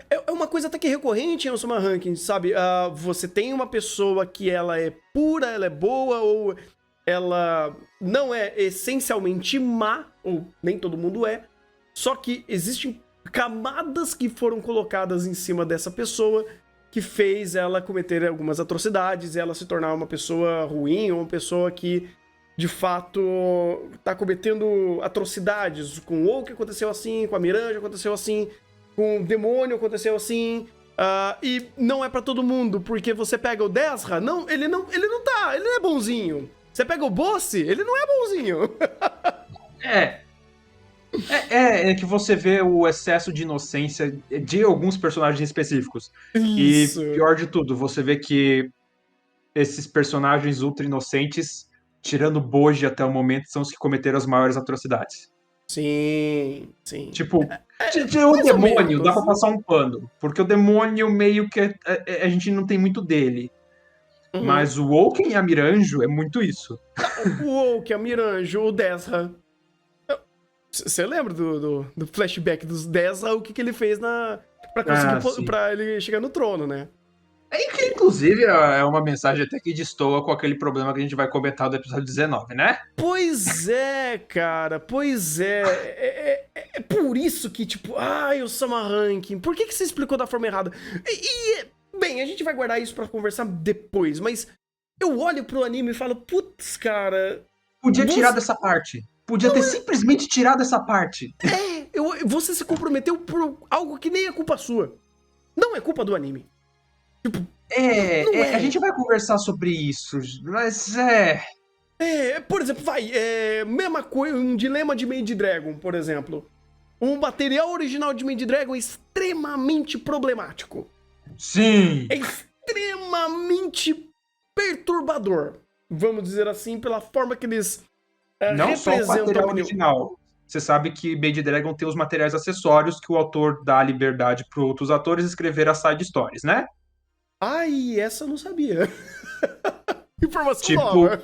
é uma coisa até que recorrente em Osama Ranking, sabe? Você tem uma pessoa que ela é pura, ela é boa, ou ela não é essencialmente má, ou nem todo mundo é, só que existem camadas que foram colocadas em cima dessa pessoa que fez ela cometer algumas atrocidades e ela se tornar uma pessoa ruim, ou uma pessoa que de fato tá cometendo atrocidades. Com o Oak aconteceu assim, com a Miranja aconteceu assim, com o demônio aconteceu assim. E não é pra todo mundo, porque você pega o Desra, ele não é bonzinho. Você pega o Boss, ele não é bonzinho.
É, é que você vê o excesso de inocência de alguns personagens específicos. E
Isso.
pior de tudo, você vê que esses personagens ultra inocentes, tirando Boji até o momento, são os que cometeram as maiores atrocidades.
Sim, sim.
Tipo, o
Mais ou
demônio dá
menos.
pra passar um pano, porque o demônio meio que a gente não tem muito dele.
Uhum.
Mas o Woken e a Miranjo é muito isso.
O Oak, a Miranjo, o Desra. Você lembra do flashback dos Desra, o que ele fez pra conseguir,
Sim.
pra ele chegar no trono, né?
É que, inclusive, é uma mensagem até que destoa com aquele problema que a gente vai comentar do episódio 19, né?
Pois é, cara, pois é. É por isso que, tipo, o Sama Ranking, por que você explicou da forma errada? Bem, a gente vai guardar isso pra conversar depois, mas eu olho pro anime e falo, putz, cara.
Podia tirar dessa parte. Podia ter simplesmente tirado essa parte.
Você se comprometeu por algo que nem é culpa sua. Não é culpa do anime. Tipo, não é.
A gente vai conversar sobre isso, mas
Por exemplo, mesma coisa, um dilema de Made Dragon, por exemplo. O material original de Made Dragon é extremamente problemático.
Sim!
É extremamente perturbador. Vamos dizer assim, pela forma que eles
Não só o
representam
material
a menina.
original. Você sabe que Made Dragon tem os materiais acessórios que o autor dá liberdade para outros atores escrever as side stories, né?
Ai, essa eu não sabia. Informação
Tipo,
nova.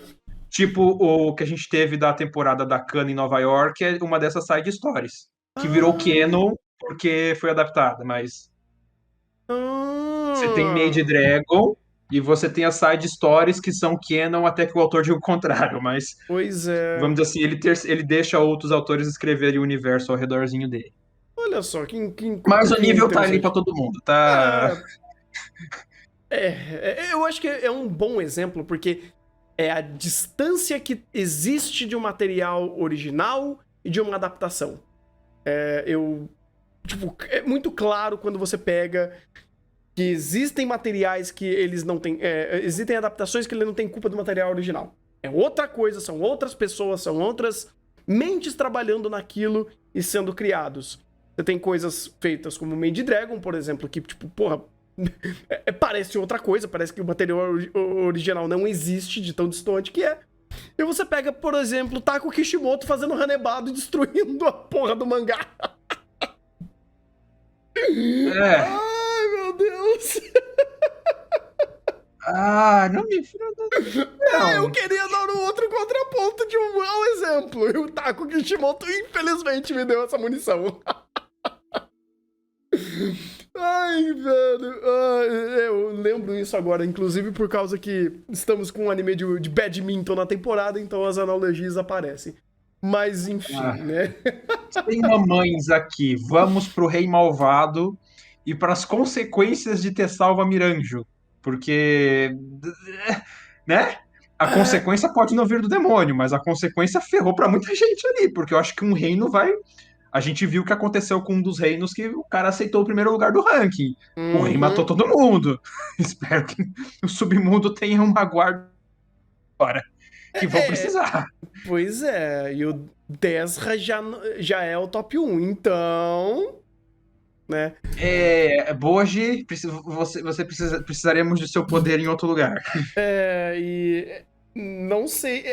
tipo o que a gente teve da temporada da Khan em Nova York é uma dessas side stories. Que virou
Ah,
canon porque foi adaptada, mas você tem Made
ah,
Dragon e você tem as side stories que são canon até que o autor diga o contrário, mas
pois é.
vamos dizer assim, ele deixa outros autores escreverem o universo ao redorzinho dele.
Olha só,
Mas o
que
nível tá ali pra
interessante.
todo mundo, tá?
É, eu acho que é um bom exemplo, porque é a distância que existe de um material original e de uma adaptação. Tipo, é muito claro quando você pega que existem materiais que eles não têm. Existem adaptações que ele não tem culpa do material original. É outra coisa, são outras pessoas, são outras mentes trabalhando naquilo e sendo criados. Você tem coisas feitas como Made Dragon, por exemplo, que, tipo, porra, parece outra coisa, parece que o material original não existe de tão distante que é. E você pega, por exemplo, Taco Kishimoto fazendo Hanebado e destruindo a porra do mangá. Ai, meu Deus.
Não me... Não.
Eu queria dar um outro contraponto de um mau exemplo. E o Taco Kishimoto, infelizmente, me deu essa munição. Ai, velho. Eu lembro isso agora, inclusive por causa que estamos com um anime de badminton na temporada, então as analogias aparecem. Mas, enfim, né?
Tem mamães aqui. Vamos pro Rei Malvado e para as consequências de ter salvo a Miranjo. Porque, né? A consequência pode não vir do demônio, mas a consequência ferrou pra muita gente ali, porque eu acho que um reino vai... A gente viu o que aconteceu com um dos reinos que o cara aceitou o primeiro lugar do ranking. O rei matou todo mundo. Espero que o submundo tenha uma guarda agora, que vão precisar.
Pois é, e o Desra já é o top 1, então... né?
Boji, precisaremos de seu poder em outro lugar.
E não sei,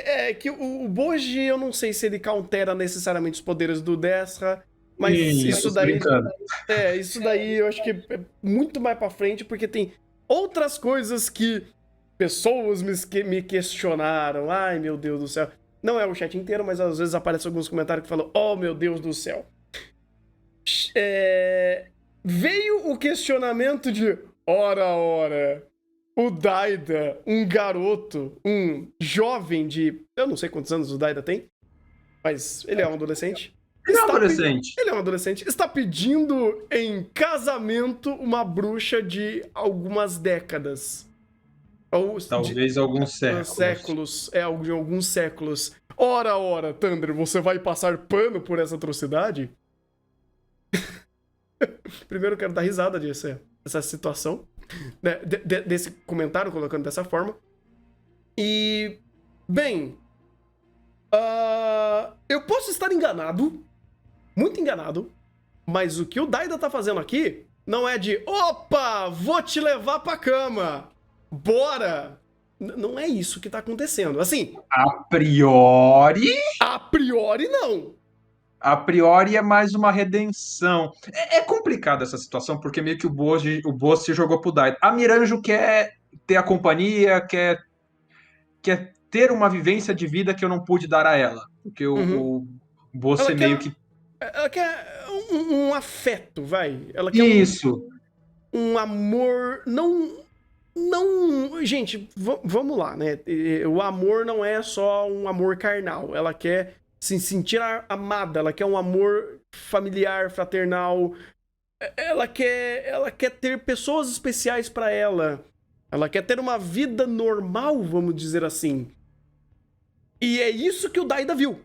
que o Boji, eu não sei se ele countera necessariamente os poderes do Desra, mas isso daí... isso daí eu acho que é muito mais pra frente, porque tem outras coisas que pessoas me questionaram. Ai, meu Deus do céu. Não é o chat inteiro, mas às vezes aparecem alguns comentários que falam, oh, meu Deus do céu. Veio o questionamento de, ora, o Daida, um garoto, um jovem de... Eu não sei quantos anos o Daida tem, mas ele é um adolescente.
Ele é um adolescente.
Está pedindo em casamento uma bruxa de algumas décadas.
Talvez alguns séculos.
De alguns séculos. Ora, Thunder, você vai passar pano por essa atrocidade? Primeiro eu quero dar risada dessa situação, né? Desse comentário, colocando dessa forma. E, bem, eu posso estar enganado, muito enganado, mas o que o Daida tá fazendo aqui não é de, opa, vou te levar pra cama, bora! Não é isso que tá acontecendo. Assim...
A priori,
não.
A priori é mais uma redenção. É complicada essa situação, porque meio que o Boss se jogou pro Daida. A Miranjo quer ter a companhia, quer ter uma vivência de vida que eu não pude dar a ela. Porque o Boss meio que...
Ela quer um afeto, vai. Ela quer
isso.
Um amor... Não... Gente, vamos lá, né? O amor não é só um amor carnal. Ela quer se sentir amada, ela quer um amor familiar, fraternal. Ela quer ter pessoas especiais pra ela. Ela quer ter uma vida normal, vamos dizer assim. E é isso que o Daida viu.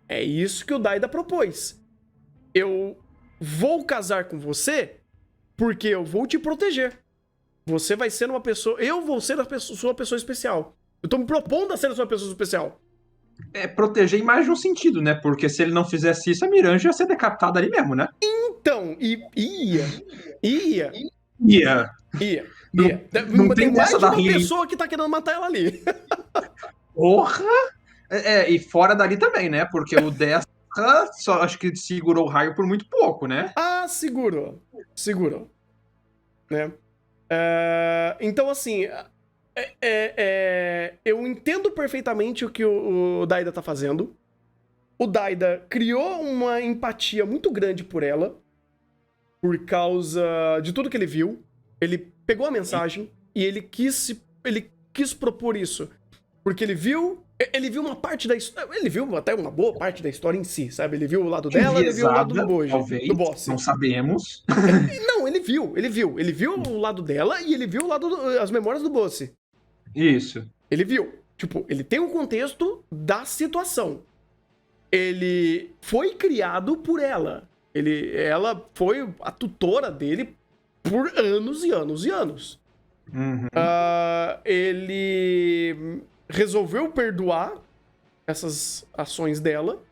É isso que o Daida propôs. Eu vou casar com você porque eu vou te proteger. Você vai ser uma pessoa... Eu vou ser sua pessoa especial. Eu tô me propondo a ser a sua pessoa especial.
Proteger em mais de um sentido, né? Porque se ele não fizesse isso, a Miranjo ia ser decapitada ali mesmo, né?
Então, ia.
Não tem
mais
dessa
de uma
da
pessoa que tá querendo matar ela ali.
Porra! E fora dali também, né? Porque o Desra só acho que segurou o raio por muito pouco, né?
Segurou. Né? Então, assim... eu entendo perfeitamente o que o Daida tá fazendo. O Daida criou uma empatia muito grande por ela, por causa de tudo que ele viu. Ele pegou a mensagem e ele quis propor isso. Porque ele viu uma parte da história. Ele viu até uma boa parte da história em si, sabe? Ele viu o lado dela, ele viu o lado do Boji,
talvez,
do boss.
Não sabemos.
Não, ele viu. Ele viu o lado dela e ele viu as memórias do boss.
Isso.
Ele viu. Tipo, ele tem um contexto da situação. Ele foi criado por ela. Ela foi a tutora dele por anos e anos e anos.
Uhum.
Ele resolveu perdoar essas ações dela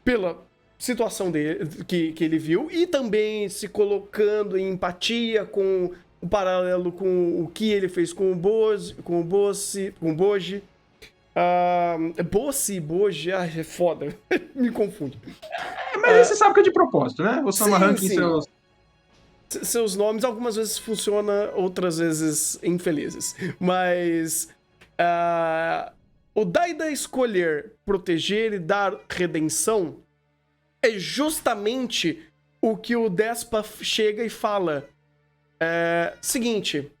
pela situação dele, que ele viu, e também se colocando em empatia com um paralelo com o que ele fez com o Boji, com o Boji. Boji, é foda. Me confunde.
Mas aí você sabe que é de propósito, né? O Osama
sim,
Rankin,
sim.
seus...
Seus nomes, algumas vezes funciona, outras vezes infelizes. Mas o Daida escolher proteger e dar redenção é justamente o que o Despa chega e fala. Seguinte,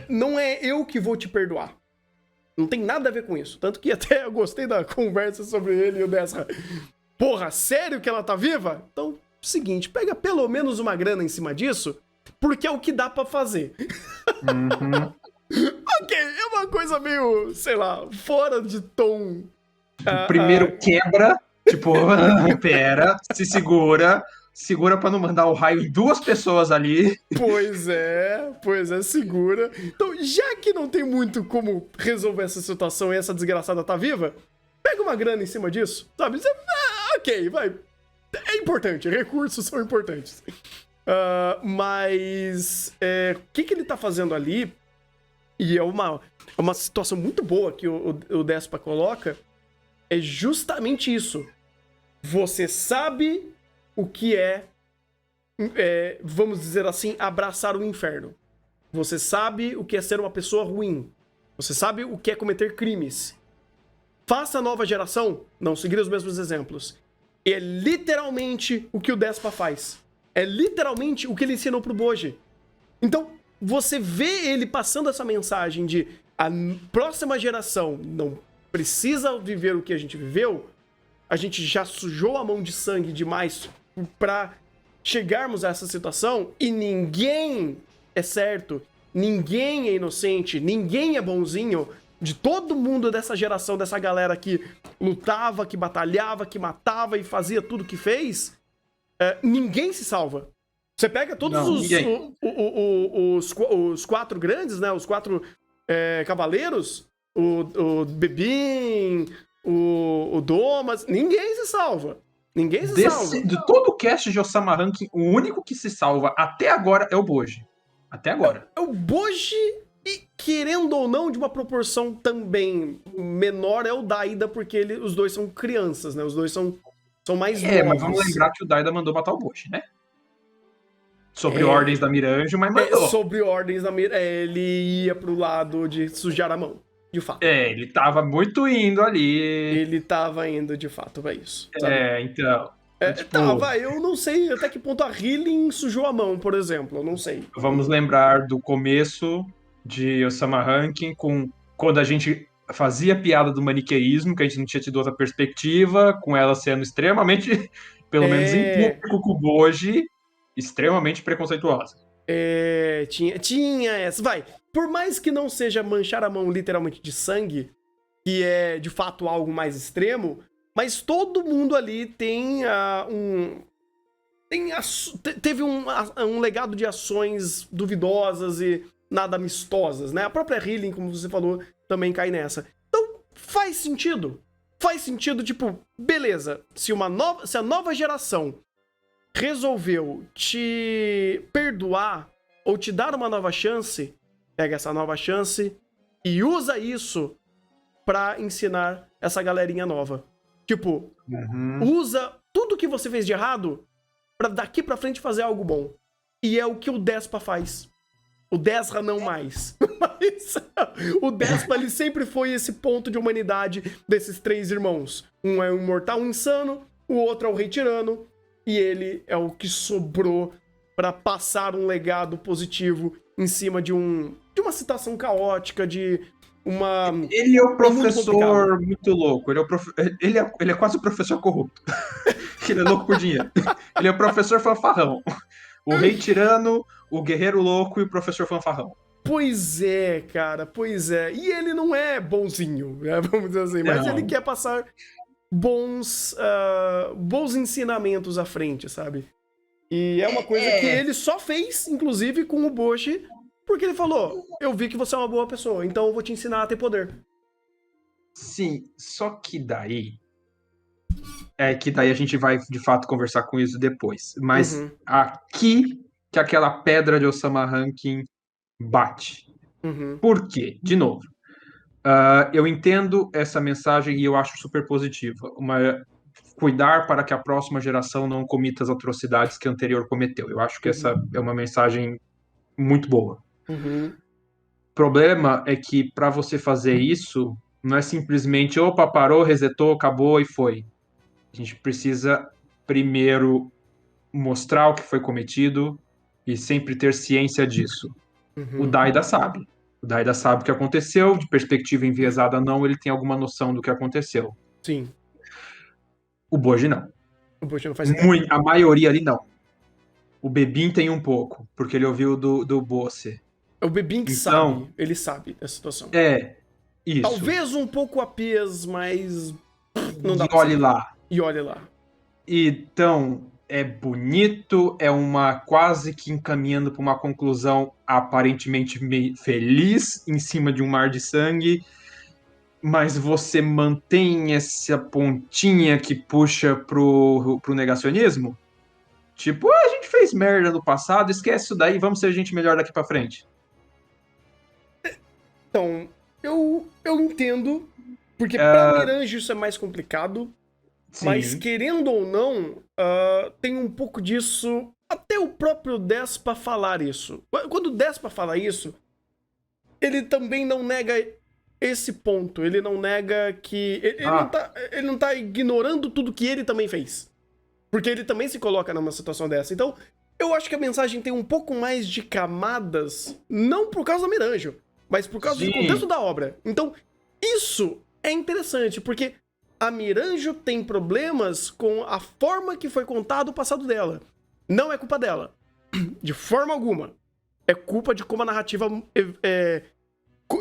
não é eu que vou te perdoar. Não tem nada a ver com isso. Tanto que até eu gostei da conversa sobre ele e o Despa. Porra, sério que ela tá viva? Então, seguinte, pega pelo menos uma grana em cima disso, porque é o que dá pra fazer.
Uhum.
Ok, é uma coisa meio, sei lá, fora de tom.
Primeiro quebra, tipo, pera, se segura pra não mandar o raio em 2 pessoas ali.
Pois é, segura. Então, já que não tem muito como resolver essa situação e essa desgraçada tá viva, pega uma grana em cima disso, sabe? Ok, vai. É importante, recursos são importantes. Mas o que ele tá fazendo ali, e é uma situação muito boa que o Despa coloca, é justamente isso. Você sabe o que vamos dizer assim, abraçar o inferno. Você sabe o que é ser uma pessoa ruim. Você sabe o que é cometer crimes. Faça a nova geração não seguir os mesmos exemplos. É literalmente o que o Despa faz. É literalmente o que ele ensinou pro Boji. Então, você vê ele passando essa mensagem de a próxima geração não precisa viver o que a gente viveu. A gente já sujou a mão de sangue demais pra chegarmos a essa situação e ninguém é certo, ninguém é inocente, ninguém é bonzinho. De todo mundo dessa geração, dessa galera que lutava, que batalhava, que matava e fazia tudo que fez, ninguém se salva. Você pega todos os 4 grandes, né? Os 4 cavaleiros, o Bebin, o Domas, ninguém se salva. Ninguém se salva.
De todo o cast de Osama Rankin, o único que se salva até agora é o Boji. Até agora.
É o Boji, e querendo ou não, de uma proporção também menor, é o Daida, porque os dois são crianças, né? Os dois são mais novos.
Mas vamos lembrar que o Daida mandou matar o Boji, né? Sobre ordens da Miranjo, mas mandou.
Sobre ordens da Miranjo, ele ia pro lado de sujar a mão, de fato.
Ele tava muito indo ali.
Ele tava indo, de fato, pra isso. Sabe?
Então...
eu não sei até que ponto a Healing sujou a mão, por exemplo, eu não sei.
Vamos lembrar do começo de Osama Rankin, quando a gente fazia piada do maniqueísmo, que a gente não tinha tido outra perspectiva, com ela sendo extremamente, pelo menos em público com o Boji, extremamente preconceituosa.
Tinha essa. Por mais que não seja manchar a mão literalmente de sangue, que é de fato algo mais extremo, mas todo mundo ali tem teve um legado de ações duvidosas e nada amistosas, né? A própria Healing, como você falou, também cai nessa. Então, faz sentido. Faz sentido, tipo, beleza, se a nova geração resolveu te perdoar ou te dar uma nova chance, pega essa nova chance e usa isso pra ensinar essa galerinha nova. Tipo, usa tudo que você fez de errado pra daqui pra frente fazer algo bom. E é o que o Despa faz. O Desra não mais. Mas o Despa, ele sempre foi esse ponto de humanidade desses 3 irmãos. Um é o imortal insano, o outro é o rei tirano, e ele é o que sobrou pra passar um legado positivo em cima de uma situação caótica, de uma...
Ele é o professor muito louco. Ele é quase o professor corrupto. Ele é louco por dinheiro. Ele é o professor fanfarrão. O rei tirano, o guerreiro louco e o professor fanfarrão.
Pois é, cara, pois é. E ele não é bonzinho, né? Vamos dizer assim. Mas ele quer passar bons ensinamentos à frente, sabe? E é uma coisa que ele só fez, inclusive, com o Boji, porque ele falou, eu vi que você é uma boa pessoa, então eu vou te ensinar a ter poder.
Sim, só que daí... que daí a gente vai, de fato, conversar com isso depois. Mas aqui que aquela pedra de Osama Rankin bate.
Uhum.
Por quê? De novo, eu entendo essa mensagem e eu acho super positiva. Cuidar para que a próxima geração não cometa as atrocidades que a anterior cometeu. Eu acho que essa
Uhum.
é uma mensagem muito boa.
Uhum.
O problema é que para você fazer isso, não é simplesmente, opa, parou, resetou, acabou e foi. A gente precisa primeiro mostrar o que foi cometido e sempre ter ciência disso. O
Uhum.
Daida sabe. O Daida sabe o que aconteceu, de perspectiva enviesada não, ele tem alguma noção do que aconteceu.
Sim.
O Boji não.
O Bush não faz ideia.
A maioria ali não. O Bebin tem um pouco, porque ele ouviu do Bosse.
O Bebin que
Então,
sabe. Ele sabe da situação.
isso.
Talvez um pouco a pias, mas não dá
E
pra
olhe
saber.
lá.
E olha lá.
Então, é bonito, é uma quase que encaminhando para uma conclusão aparentemente feliz em cima de um mar de sangue, mas você mantém essa pontinha que puxa pro negacionismo? Tipo, a gente fez merda no passado, esquece isso daí, vamos ser gente melhor daqui para frente.
Então, eu entendo, porque pra Miranjo isso é mais complicado, mas
Sim.
querendo ou não, tem um pouco disso. Até o próprio Despa falar isso. Quando o Despa fala isso, ele também não nega esse ponto. Ele não nega que. Ele não tá ignorando tudo que ele também fez. Porque ele também se coloca numa situação dessa. Então, eu acho que a mensagem tem um pouco mais de camadas, não por causa da Miranjo, mas por causa do contexto da obra. Então, isso é interessante, porque a Miranjo tem problemas com a forma que foi contado o passado dela. Não é culpa dela. De forma alguma. É culpa de como a narrativa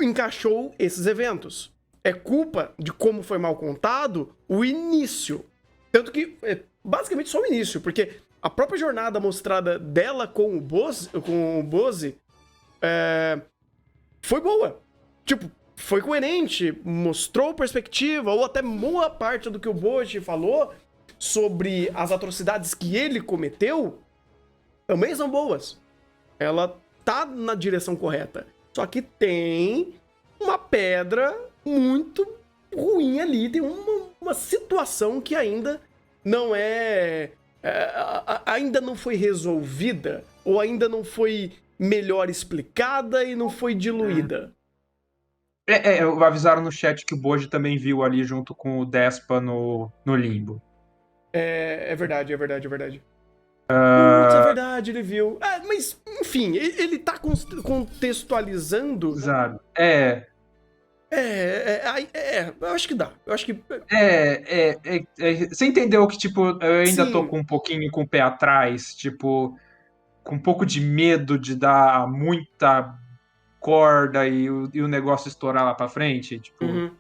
encaixou esses eventos. É culpa de como foi mal contado o início. Tanto que é basicamente só o início, porque a própria jornada mostrada dela com o Bose foi boa. Tipo, foi coerente, mostrou perspectiva, ou até boa parte do que o Bose falou sobre as atrocidades que ele cometeu também são boas. Ela tá na direção correta. Só que tem uma pedra muito ruim ali, tem uma situação que ainda não ainda não foi resolvida, ou ainda não foi melhor explicada e não foi diluída.
Avisaram no chat que o Boji também viu ali junto com o Despa no Limbo.
É verdade, é verdade, é verdade. Putz, é verdade, ele viu. Mas, enfim, ele tá contextualizando.
Sabe?
Eu acho que dá. Eu acho que.
Você entendeu que, tipo, eu ainda tô
Sim.
com um pouquinho com o pé atrás, tipo, com um pouco de medo de dar muita corda e o negócio estourar lá pra frente, tipo...
Uhum.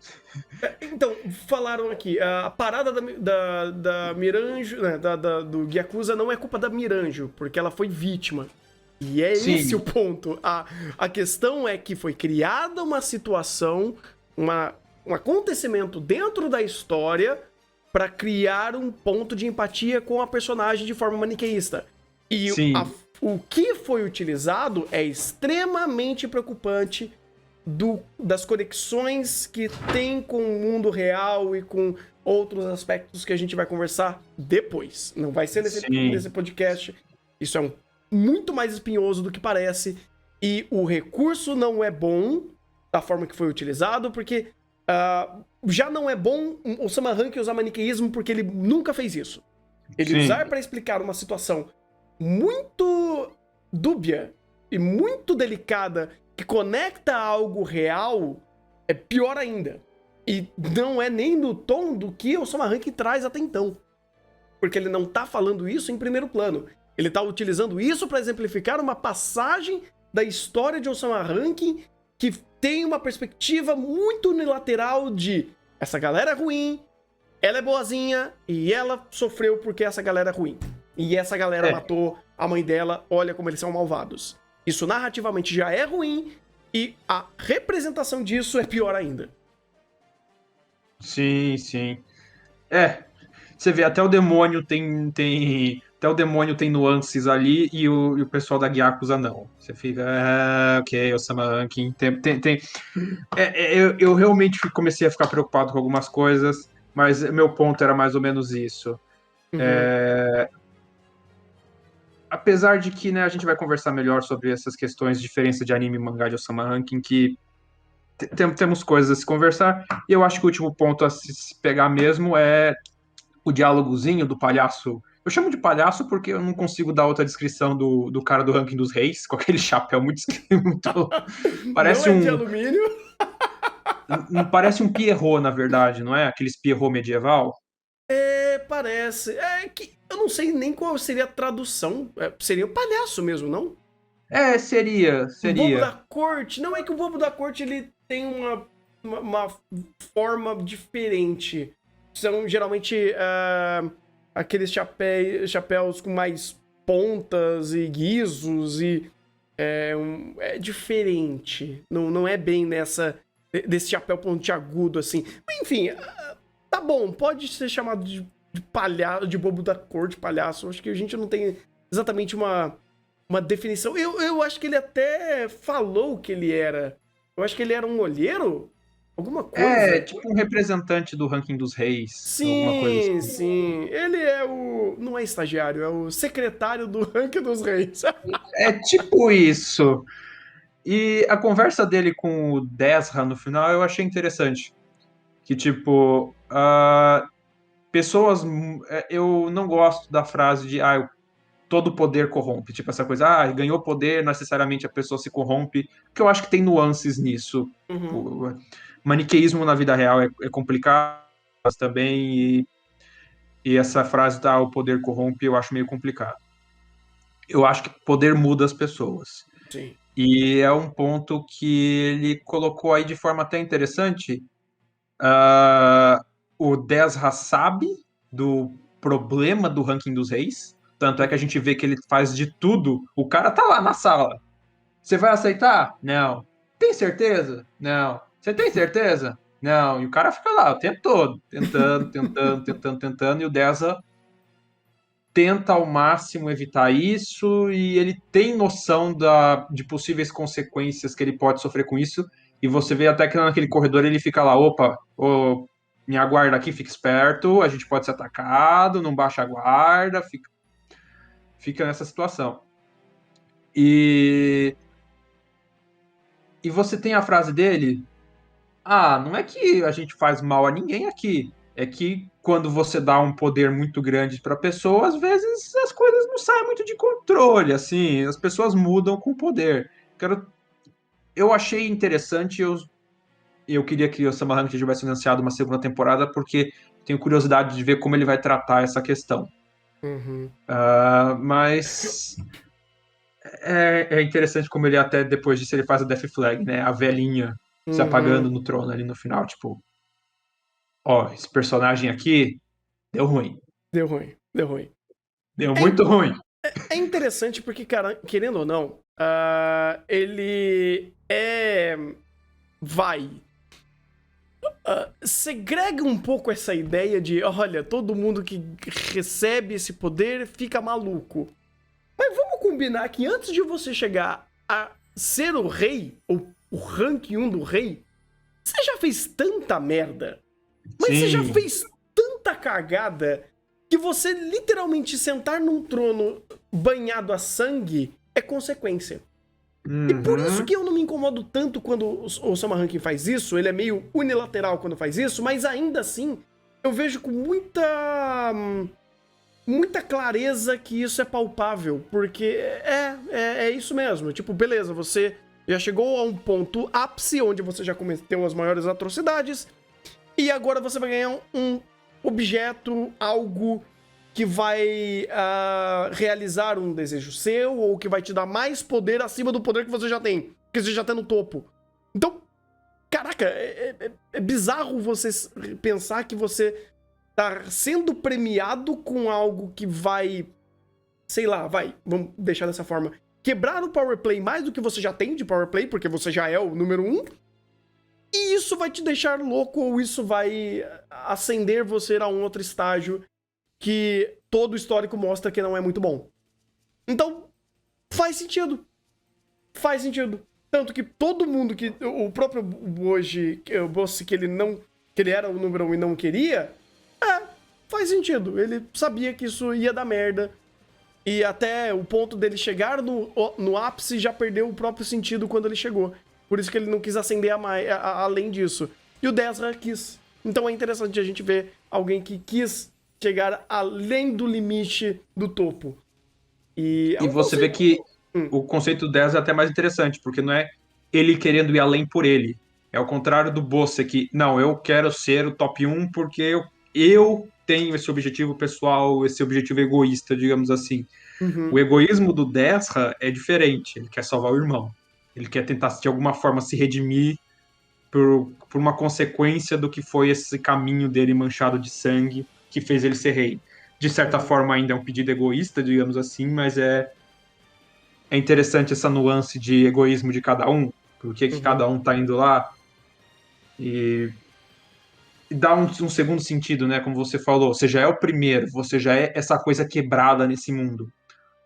Então, falaram aqui, a parada da Miranjo, né, do Gyakuza não é culpa da Miranjo, porque ela foi vítima. E é
Sim.
esse o ponto. A questão é que foi criada uma situação, um acontecimento dentro da história para criar um ponto de empatia com a personagem de forma maniqueísta. E
Sim.
o que foi utilizado é extremamente preocupante das conexões que tem com o mundo real e com outros aspectos que a gente vai conversar depois. Não vai ser nesse podcast. Isso é muito mais espinhoso do que parece. E o recurso não é bom da forma que foi utilizado, porque já não é bom o Osama Rankin usar maniqueísmo porque ele nunca fez isso. Ele usar para explicar uma situação muito dúbia e muito delicada que conecta a algo real é pior ainda. E não é nem no tom do que o Osama Rankin traz até então. Porque ele não tá falando isso em primeiro plano. Ele tá utilizando isso para exemplificar uma passagem da história de Osama Rankin que tem uma perspectiva muito unilateral de essa galera é ruim, ela é boazinha e ela sofreu porque essa galera é ruim. E essa galera matou a mãe dela, olha como eles são malvados. Isso narrativamente já é ruim e a representação disso é pior ainda.
Sim, sim. Você vê, até o demônio tem até o demônio tem nuances ali e o pessoal da Gyakuza não. Você fica, ok, Osama Rankin. Eu realmente comecei a ficar preocupado com algumas coisas, mas meu ponto era mais ou menos isso.
Uhum.
Apesar de que, né, a gente vai conversar melhor sobre essas questões de diferença de anime e mangá de Osama Rankin, que temos coisas a se conversar, e eu acho que o último ponto a se pegar mesmo é o diálogozinho do palhaço. Eu chamo de palhaço porque eu não consigo dar outra descrição do cara do Ranking dos Reis, com aquele chapéu muito
Não
parece
é de
um.
alumínio?
Parece um Pierrot, na verdade, não é? Aqueles Pierrot medieval.
É, parece. É que eu não sei nem qual seria a tradução. Seria o palhaço mesmo, não?
Seria.
O bobo da corte. Não, é que o bobo da corte ele tem uma forma diferente. São geralmente aqueles chapéus com mais pontas e guizos e é diferente. Não é bem desse chapéu pontiagudo assim. Mas, enfim, tá bom, pode ser chamado de palhaço, de bobo da corte, palhaço. Acho que a gente não tem exatamente uma definição. Eu acho que ele até falou que ele era. Eu acho que ele era um olheiro? Alguma coisa?
Tipo um representante do Ranking dos Reis, alguma coisa
Sim,
assim.
sim. Ele é o. Não é estagiário, é o secretário do Ranking dos Reis.
É tipo isso. E a conversa dele com o Desra no final eu achei interessante. Que, tipo, pessoas. Eu não gosto da frase de todo poder corrompe. Tipo, essa coisa, ganhou poder, necessariamente a pessoa se corrompe. Porque eu acho que tem nuances nisso.
Uhum.
O maniqueísmo na vida real é complicado mas também. E essa frase, o poder corrompe, eu acho meio complicado. Eu acho que poder muda as pessoas.
Sim.
E é um ponto que ele colocou aí de forma até interessante. O Desra sabe do problema do ranking dos reis. Tanto é que a gente vê que ele faz de tudo. O cara tá lá na sala. Você vai aceitar? Não. Tem certeza? Não. Você tem certeza? Não. E o cara fica lá o tempo todo, tentando. E o Desra tenta ao máximo evitar isso e ele tem noção de possíveis consequências que ele pode sofrer com isso. E você vê até que naquele corredor ele fica lá, opa, me aguarda aqui, fica esperto, a gente pode ser atacado, não baixa a guarda, fica nessa situação. E você tem a frase dele, não é que a gente faz mal a ninguém aqui, é que quando você dá um poder muito grande para a pessoa, às vezes as coisas não saem muito de controle, assim, as pessoas mudam com o poder. Eu achei interessante, eu queria que o Osama Rankin tivesse anunciado uma segunda temporada, porque tenho curiosidade de ver como ele vai tratar essa questão.
Uhum.
Mas é interessante como ele até depois disso ele faz a Death Flag, né? A velhinha se apagando
Uhum.
no trono ali no final, tipo, esse personagem aqui deu ruim.
Deu ruim, deu ruim.
Deu
É,
muito ruim.
é interessante porque, cara, querendo ou não, ele vai. Segrega um pouco essa ideia de, olha, todo mundo que recebe esse poder fica maluco. Mas vamos combinar que antes de você chegar a ser o rei, ou o rank 1 do rei, você já fez tanta merda. Mas você já
Sim.
fez tanta cagada que você literalmente sentar num trono banhado a sangue é consequência. E por isso que eu não me incomodo tanto quando o Osama Rankin faz isso, ele é meio unilateral quando faz isso, mas ainda assim eu vejo com muita clareza que isso é palpável, porque é isso mesmo. Tipo, beleza, você já chegou a um ponto ápice onde você já cometeu as maiores atrocidades e agora você vai ganhar um objeto, algo que vai realizar um desejo seu ou que vai te dar mais poder acima do poder que você já tem, que você já tem no topo. Então, caraca, é bizarro você pensar que você tá sendo premiado com algo que vai, sei lá, vamos deixar dessa forma, quebrar o power play mais do que você já tem de power play, porque você já é o número 1, e isso vai te deixar louco ou isso vai ascender você a um outro estágio que todo o histórico mostra que não é muito bom. Então, faz sentido. Faz sentido. Tanto que todo mundo que... O próprio Boji, o Boss que ele não... Que ele era o número 1 e não queria... faz sentido. Ele sabia que isso ia dar merda. E até o ponto dele chegar no ápice já perdeu o próprio sentido quando ele chegou. Por isso que ele não quis acender além disso. E o Dezra quis. Então é interessante a gente ver alguém que quis chegar além do limite do topo. E
você vê que o conceito do 10 é até mais interessante, porque não é ele querendo ir além por ele. É o contrário do Bossa, que, não, eu quero ser o top 1 porque eu tenho esse objetivo pessoal, esse objetivo egoísta, digamos assim. O egoísmo do Dezra é diferente. Ele quer salvar o irmão. Ele quer tentar, de alguma forma, se redimir por uma consequência do que foi esse caminho dele manchado de sangue que fez ele ser rei. De certa forma, ainda é um pedido egoísta, digamos assim, mas é interessante essa nuance de egoísmo de cada um, por que cada um tá indo lá, e dá um segundo sentido, né, como você falou, você já é o primeiro, você já é essa coisa quebrada nesse mundo.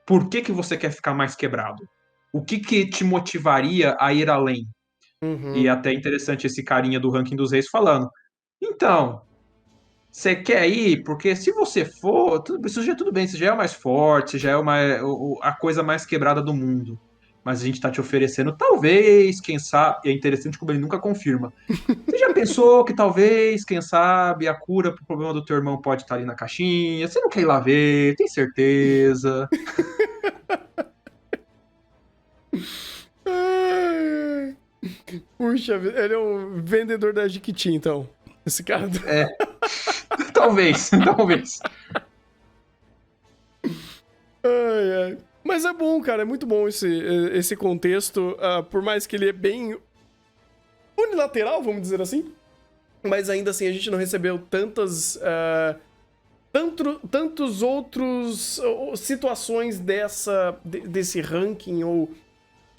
Por que você quer ficar mais quebrado? O que te motivaria a ir além? E é até interessante esse carinha do ranking dos reis falando, então, você quer ir? Porque se você for, isso já é tudo bem, você já é o mais forte, você já é a coisa mais quebrada do mundo. Mas a gente tá te oferecendo, talvez, quem sabe. E é interessante como ele nunca confirma. Você já pensou que talvez, quem sabe, a cura pro problema do teu irmão pode estar ali na caixinha? Você não quer ir lá ver? Tem certeza?
Puxa, ele é um vendedor da Jiquiti, então. Esse cara.
Talvez, talvez.
Mas é bom, cara, é muito bom esse contexto, por mais que ele é bem unilateral, vamos dizer assim. Mas ainda assim a gente não recebeu tantos outros situações desse ranking ou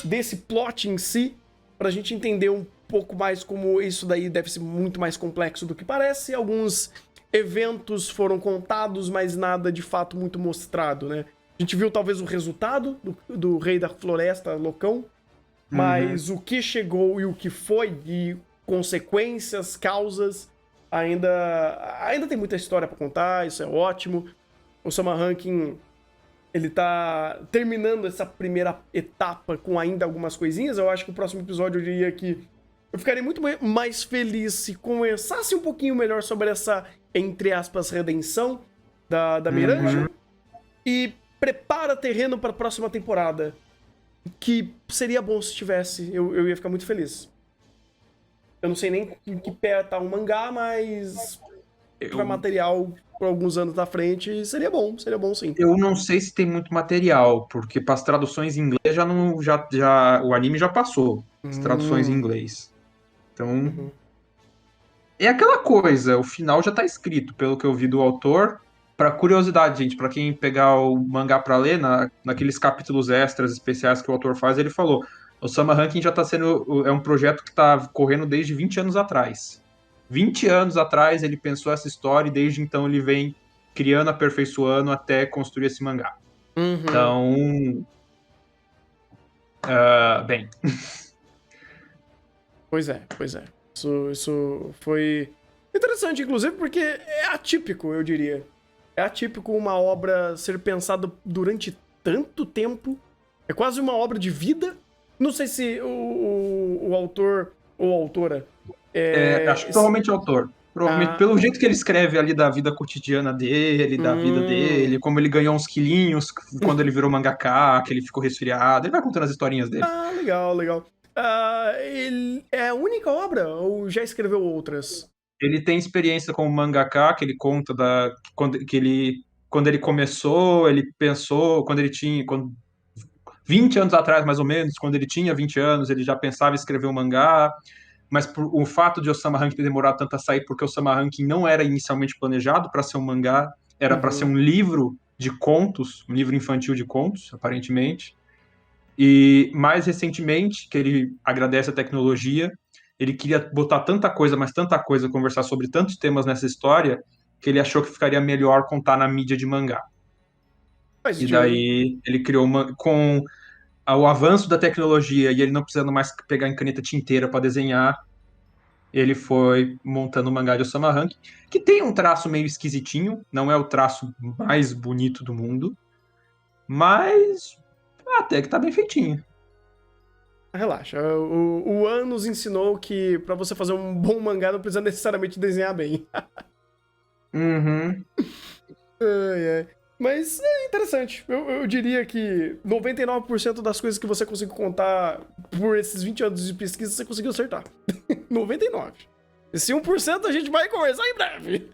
desse plot em si, pra gente entender um pouco mais como isso daí deve ser muito mais complexo do que parece. Alguns eventos foram contados, mas nada de fato muito mostrado, né? A gente viu talvez o resultado do Rei da Floresta, Locão, mas o que chegou e o que foi, e consequências, causas, ainda tem muita história pra contar, isso é ótimo. O Sama Ranking, ele tá terminando essa primeira etapa com ainda algumas coisinhas. Eu acho que o próximo episódio eu diria que eu ficaria muito mais feliz se conversasse um pouquinho melhor sobre essa, entre aspas, redenção da Mirante. E prepara terreno para a próxima temporada. Que seria bom se tivesse. Eu ia ficar muito feliz. Eu não sei nem em que pé tá o mangá, mas tiver material por alguns anos na frente, seria bom sim.
Eu não sei se tem muito material, porque para as traduções em inglês o anime já passou. As traduções em inglês. Então, é aquela coisa, o final já tá escrito, pelo que eu vi do autor. Para curiosidade, gente, para quem pegar o mangá para ler, naqueles capítulos extras especiais que o autor faz, ele falou: o Sama Ranking já tá sendo. É um projeto que tá correndo desde 20 anos atrás. 20 anos atrás ele pensou essa história e desde então ele vem criando, aperfeiçoando até construir esse mangá. Então. Bem.
Pois é. Isso foi interessante, inclusive, porque é atípico, eu diria. É atípico uma obra ser pensada durante tanto tempo. É quase uma obra de vida. Não sei se o autor ou autora...
acho que provavelmente é o autor. Provavelmente, pelo jeito que ele escreve ali da vida cotidiana dele, da vida dele, como ele ganhou uns quilinhos quando ele virou mangaka, que ele ficou resfriado. Ele vai contando as historinhas dele.
Legal. Ele é a única obra ou já escreveu outras?
Ele tem experiência como mangaka, que ele conta quando ele começou, ele pensou, 20 anos atrás, mais ou menos, quando ele tinha 20 anos, ele já pensava em escrever um mangá, mas por o fato de Osama Ranking ter demorado tanto a sair, porque Osama Ranking não era inicialmente planejado para ser um mangá, era para ser um livro de contos, um livro infantil de contos, aparentemente. E mais recentemente, que ele agradece a tecnologia, ele queria botar tanta coisa, mas tanta coisa, conversar sobre tantos temas nessa história, que ele achou que ficaria melhor contar na mídia de mangá.
Faz
E
sentido.
daí ele criou com o avanço da tecnologia e ele não precisando mais pegar em caneta tinteira para desenhar, ele foi montando o mangá de Osama Rank, que tem um traço meio esquisitinho, não é o traço mais bonito do mundo, mas até que tá bem feitinho.
Relaxa. O An nos ensinou que pra você fazer um bom mangá não precisa necessariamente desenhar bem.
Uhum.
Ai, ai. Mas é interessante. Eu diria que 99% das coisas que você conseguiu contar por esses 20 anos de pesquisa, você conseguiu acertar. 99%. Esse 1% a gente vai conversar em breve.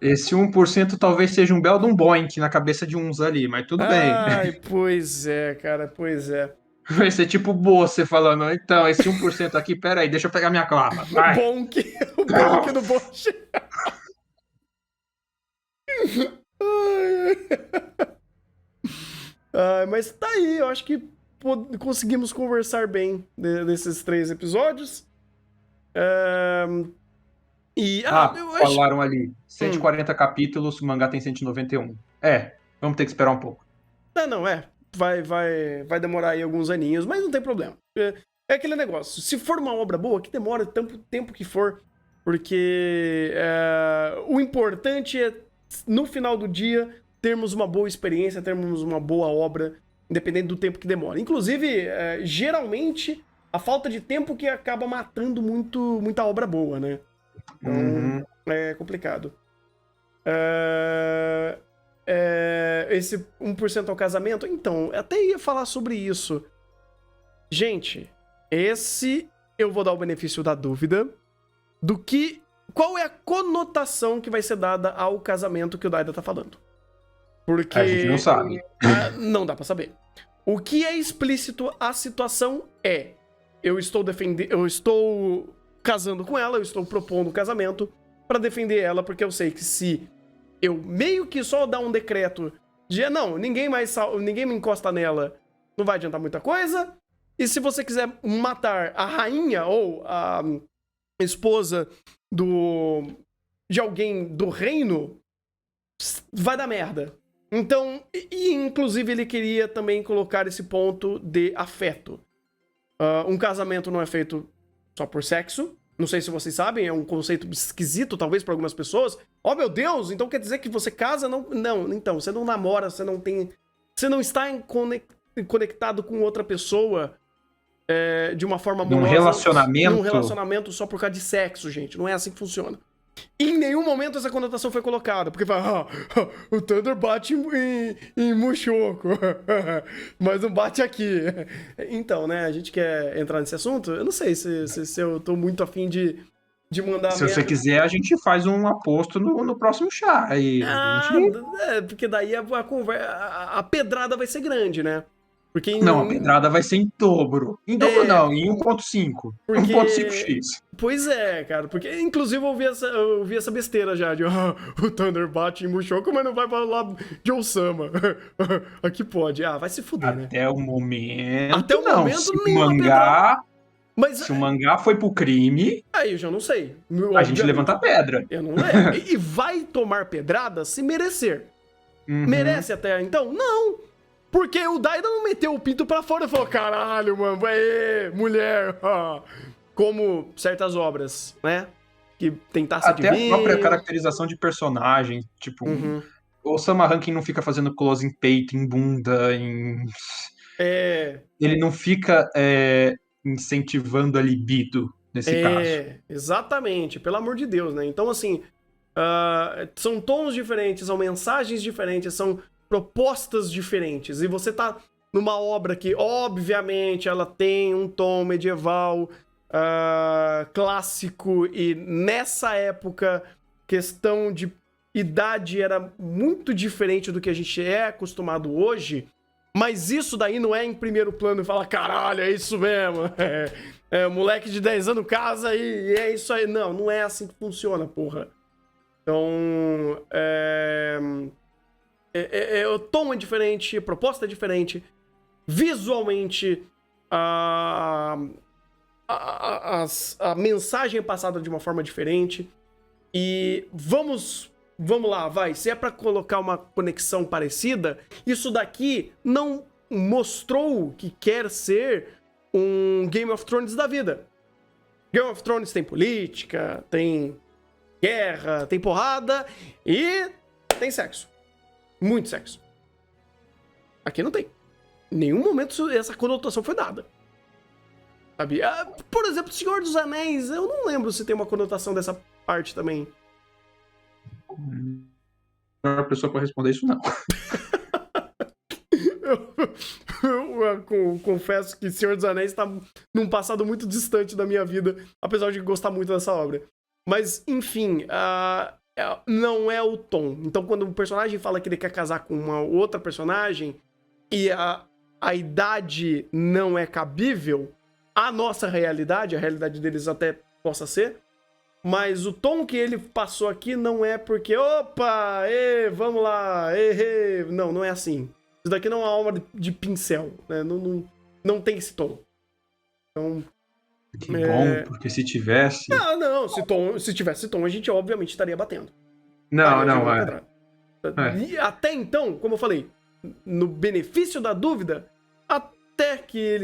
Esse 1% talvez seja um belo de um boink na cabeça de uns ali, mas tudo bem.
Ai, pois é, cara, pois é.
Vai ser tipo você falando, então, esse 1% aqui, peraí, deixa eu pegar minha clava. Vai.
Bonk, o bonk do Bosch. Ai, ai. Mas tá aí, eu acho que conseguimos conversar bem desses 3 episódios. E, eu acho.
Falaram ali, 140 capítulos, o mangá tem 191. Vamos ter que esperar um pouco.
Não, vai demorar aí alguns aninhos, mas não tem problema. É aquele negócio, se for uma obra boa, que demora tanto tempo que for, porque o importante é, no final do dia, termos uma boa experiência, termos uma boa obra, independente do tempo que demora. Inclusive, geralmente, a falta de tempo que acaba matando muita obra boa, né? Então, é complicado. Esse 1% ao casamento? Então, eu até ia falar sobre isso. Gente, esse eu vou dar o benefício da dúvida do que... Qual é a conotação que vai ser dada ao casamento que o Daida tá falando? Porque...
A gente não sabe.
Não dá pra saber. O que é explícito a situação é... Eu estou casando com ela, eu estou propondo o casamento pra defender ela, porque eu sei que se eu meio que só dar um decreto de não, ninguém me encosta nela, não vai adiantar muita coisa. E se você quiser matar a rainha ou a esposa de alguém do reino, vai dar merda. Então, inclusive ele queria também colocar esse ponto de afeto. Um casamento não é feito só por sexo. Não sei se vocês sabem, é um conceito esquisito, talvez, para algumas pessoas. Oh, meu Deus, então quer dizer que você casa? Não, então, você não namora, você não está conectado com outra pessoa de uma forma amorosa. Num relacionamento só por causa de sexo, gente. Não é assim que funciona. Em nenhum momento essa conotação foi colocada, porque fala, o Thunder bate em Mushoku, mas não bate aqui. Então, né, a gente quer entrar nesse assunto? Eu não sei se eu tô muito afim de mandar...
Se você quiser, a gente faz um aposto no próximo chá. Aí,
porque daí a pedrada vai ser grande, né? Porque
Não, a pedrada vai ser em dobro. Em dobro não, em 1.5.
Porque...
1.5x.
Pois é, cara. Porque, inclusive, eu vi essa besteira já de o Thunder bate em Mushoku, mas não vai falar de Osama. Aqui pode. Vai se fuder, né?
Até o momento,
Até o momento,
se
nenhuma pedrada. Mas,
se o mangá foi pro crime,
aí eu já não sei.
a gente levanta a pedra.
Eu não e vai tomar pedrada se merecer.
Uhum.
Merece até então? Não. Porque o Daida não meteu o pinto pra fora e falou, caralho, mano, mulher, como certas obras, né? Que tem taça de vinho.
Até a própria caracterização de personagem, tipo, o Osama Rankin não fica fazendo close em peito, em bunda, Ele não fica incentivando a libido, nesse caso.
Exatamente, pelo amor de Deus, né? Então, assim, são tons diferentes, são mensagens diferentes, são propostas diferentes. E você tá numa obra que, obviamente, ela tem um tom medieval, clássico, e nessa época, questão de idade era muito diferente do que a gente é acostumado hoje, mas isso daí não é em primeiro plano e fala, caralho, é isso mesmo, moleque de 10 anos casa e é isso aí. Não é assim que funciona, porra. Então, o tom é diferente, a proposta é diferente, visualmente a mensagem é passada de uma forma diferente, e vamos vamos lá, vai. Se é pra colocar uma conexão parecida, isso daqui não mostrou que quer ser um Game of Thrones da vida. Game of Thrones tem política, tem guerra, tem porrada e tem sexo. Muito sexo. Aqui não tem. Em nenhum momento essa conotação foi dada. Sabe? Por exemplo, Senhor dos Anéis, eu não lembro se tem uma conotação dessa parte também.
A pessoa para responder isso, não.
Eu confesso que Senhor dos Anéis está num passado muito distante da minha vida, apesar de gostar muito dessa obra. Mas, enfim, não é o tom. Então, quando um personagem fala que ele quer casar com uma outra personagem e a idade não é cabível, a nossa realidade, a realidade deles até possa ser, mas o tom que ele passou aqui não é porque, opa, vamos lá, não, não é assim. Isso daqui não é uma obra de pincel, né? Não tem esse tom. Então,
que bom, porque se tivesse...
Não, se tivesse tom, a gente obviamente estaria batendo.
Não,
E até então, como eu falei, no benefício da dúvida, até que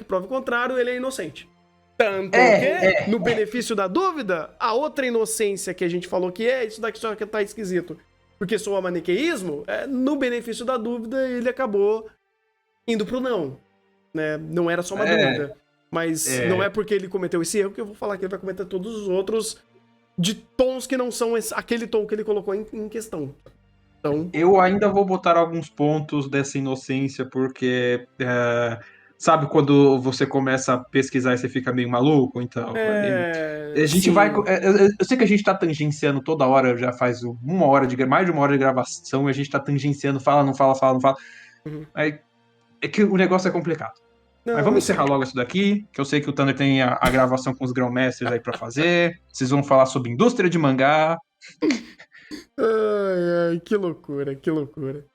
prove o contrário, ele é inocente. Tanto que, no benefício da dúvida, a outra inocência que a gente falou que isso daqui só que tá esquisito, porque soa maniqueísmo, no benefício da dúvida, ele acabou indo pro não. Né? Não era só uma dúvida. Mas não é porque ele cometeu esse erro que eu vou falar que ele vai cometer todos os outros de tons que não são aquele tom que ele colocou em questão. Então...
Eu ainda vou botar alguns pontos dessa inocência, porque... sabe quando você começa a pesquisar e você fica meio maluco? Então, a gente vai... Eu sei que a gente tá tangenciando toda hora, já faz mais de uma hora de gravação, e a gente tá tangenciando, fala, não fala.
Uhum.
É que o negócio é complicado.
Não,
mas vamos encerrar logo isso daqui, que eu sei que o Thunder tem a gravação com os grão-mestres aí pra fazer. Vocês vão falar sobre indústria de mangá.
Ai, que loucura, que loucura.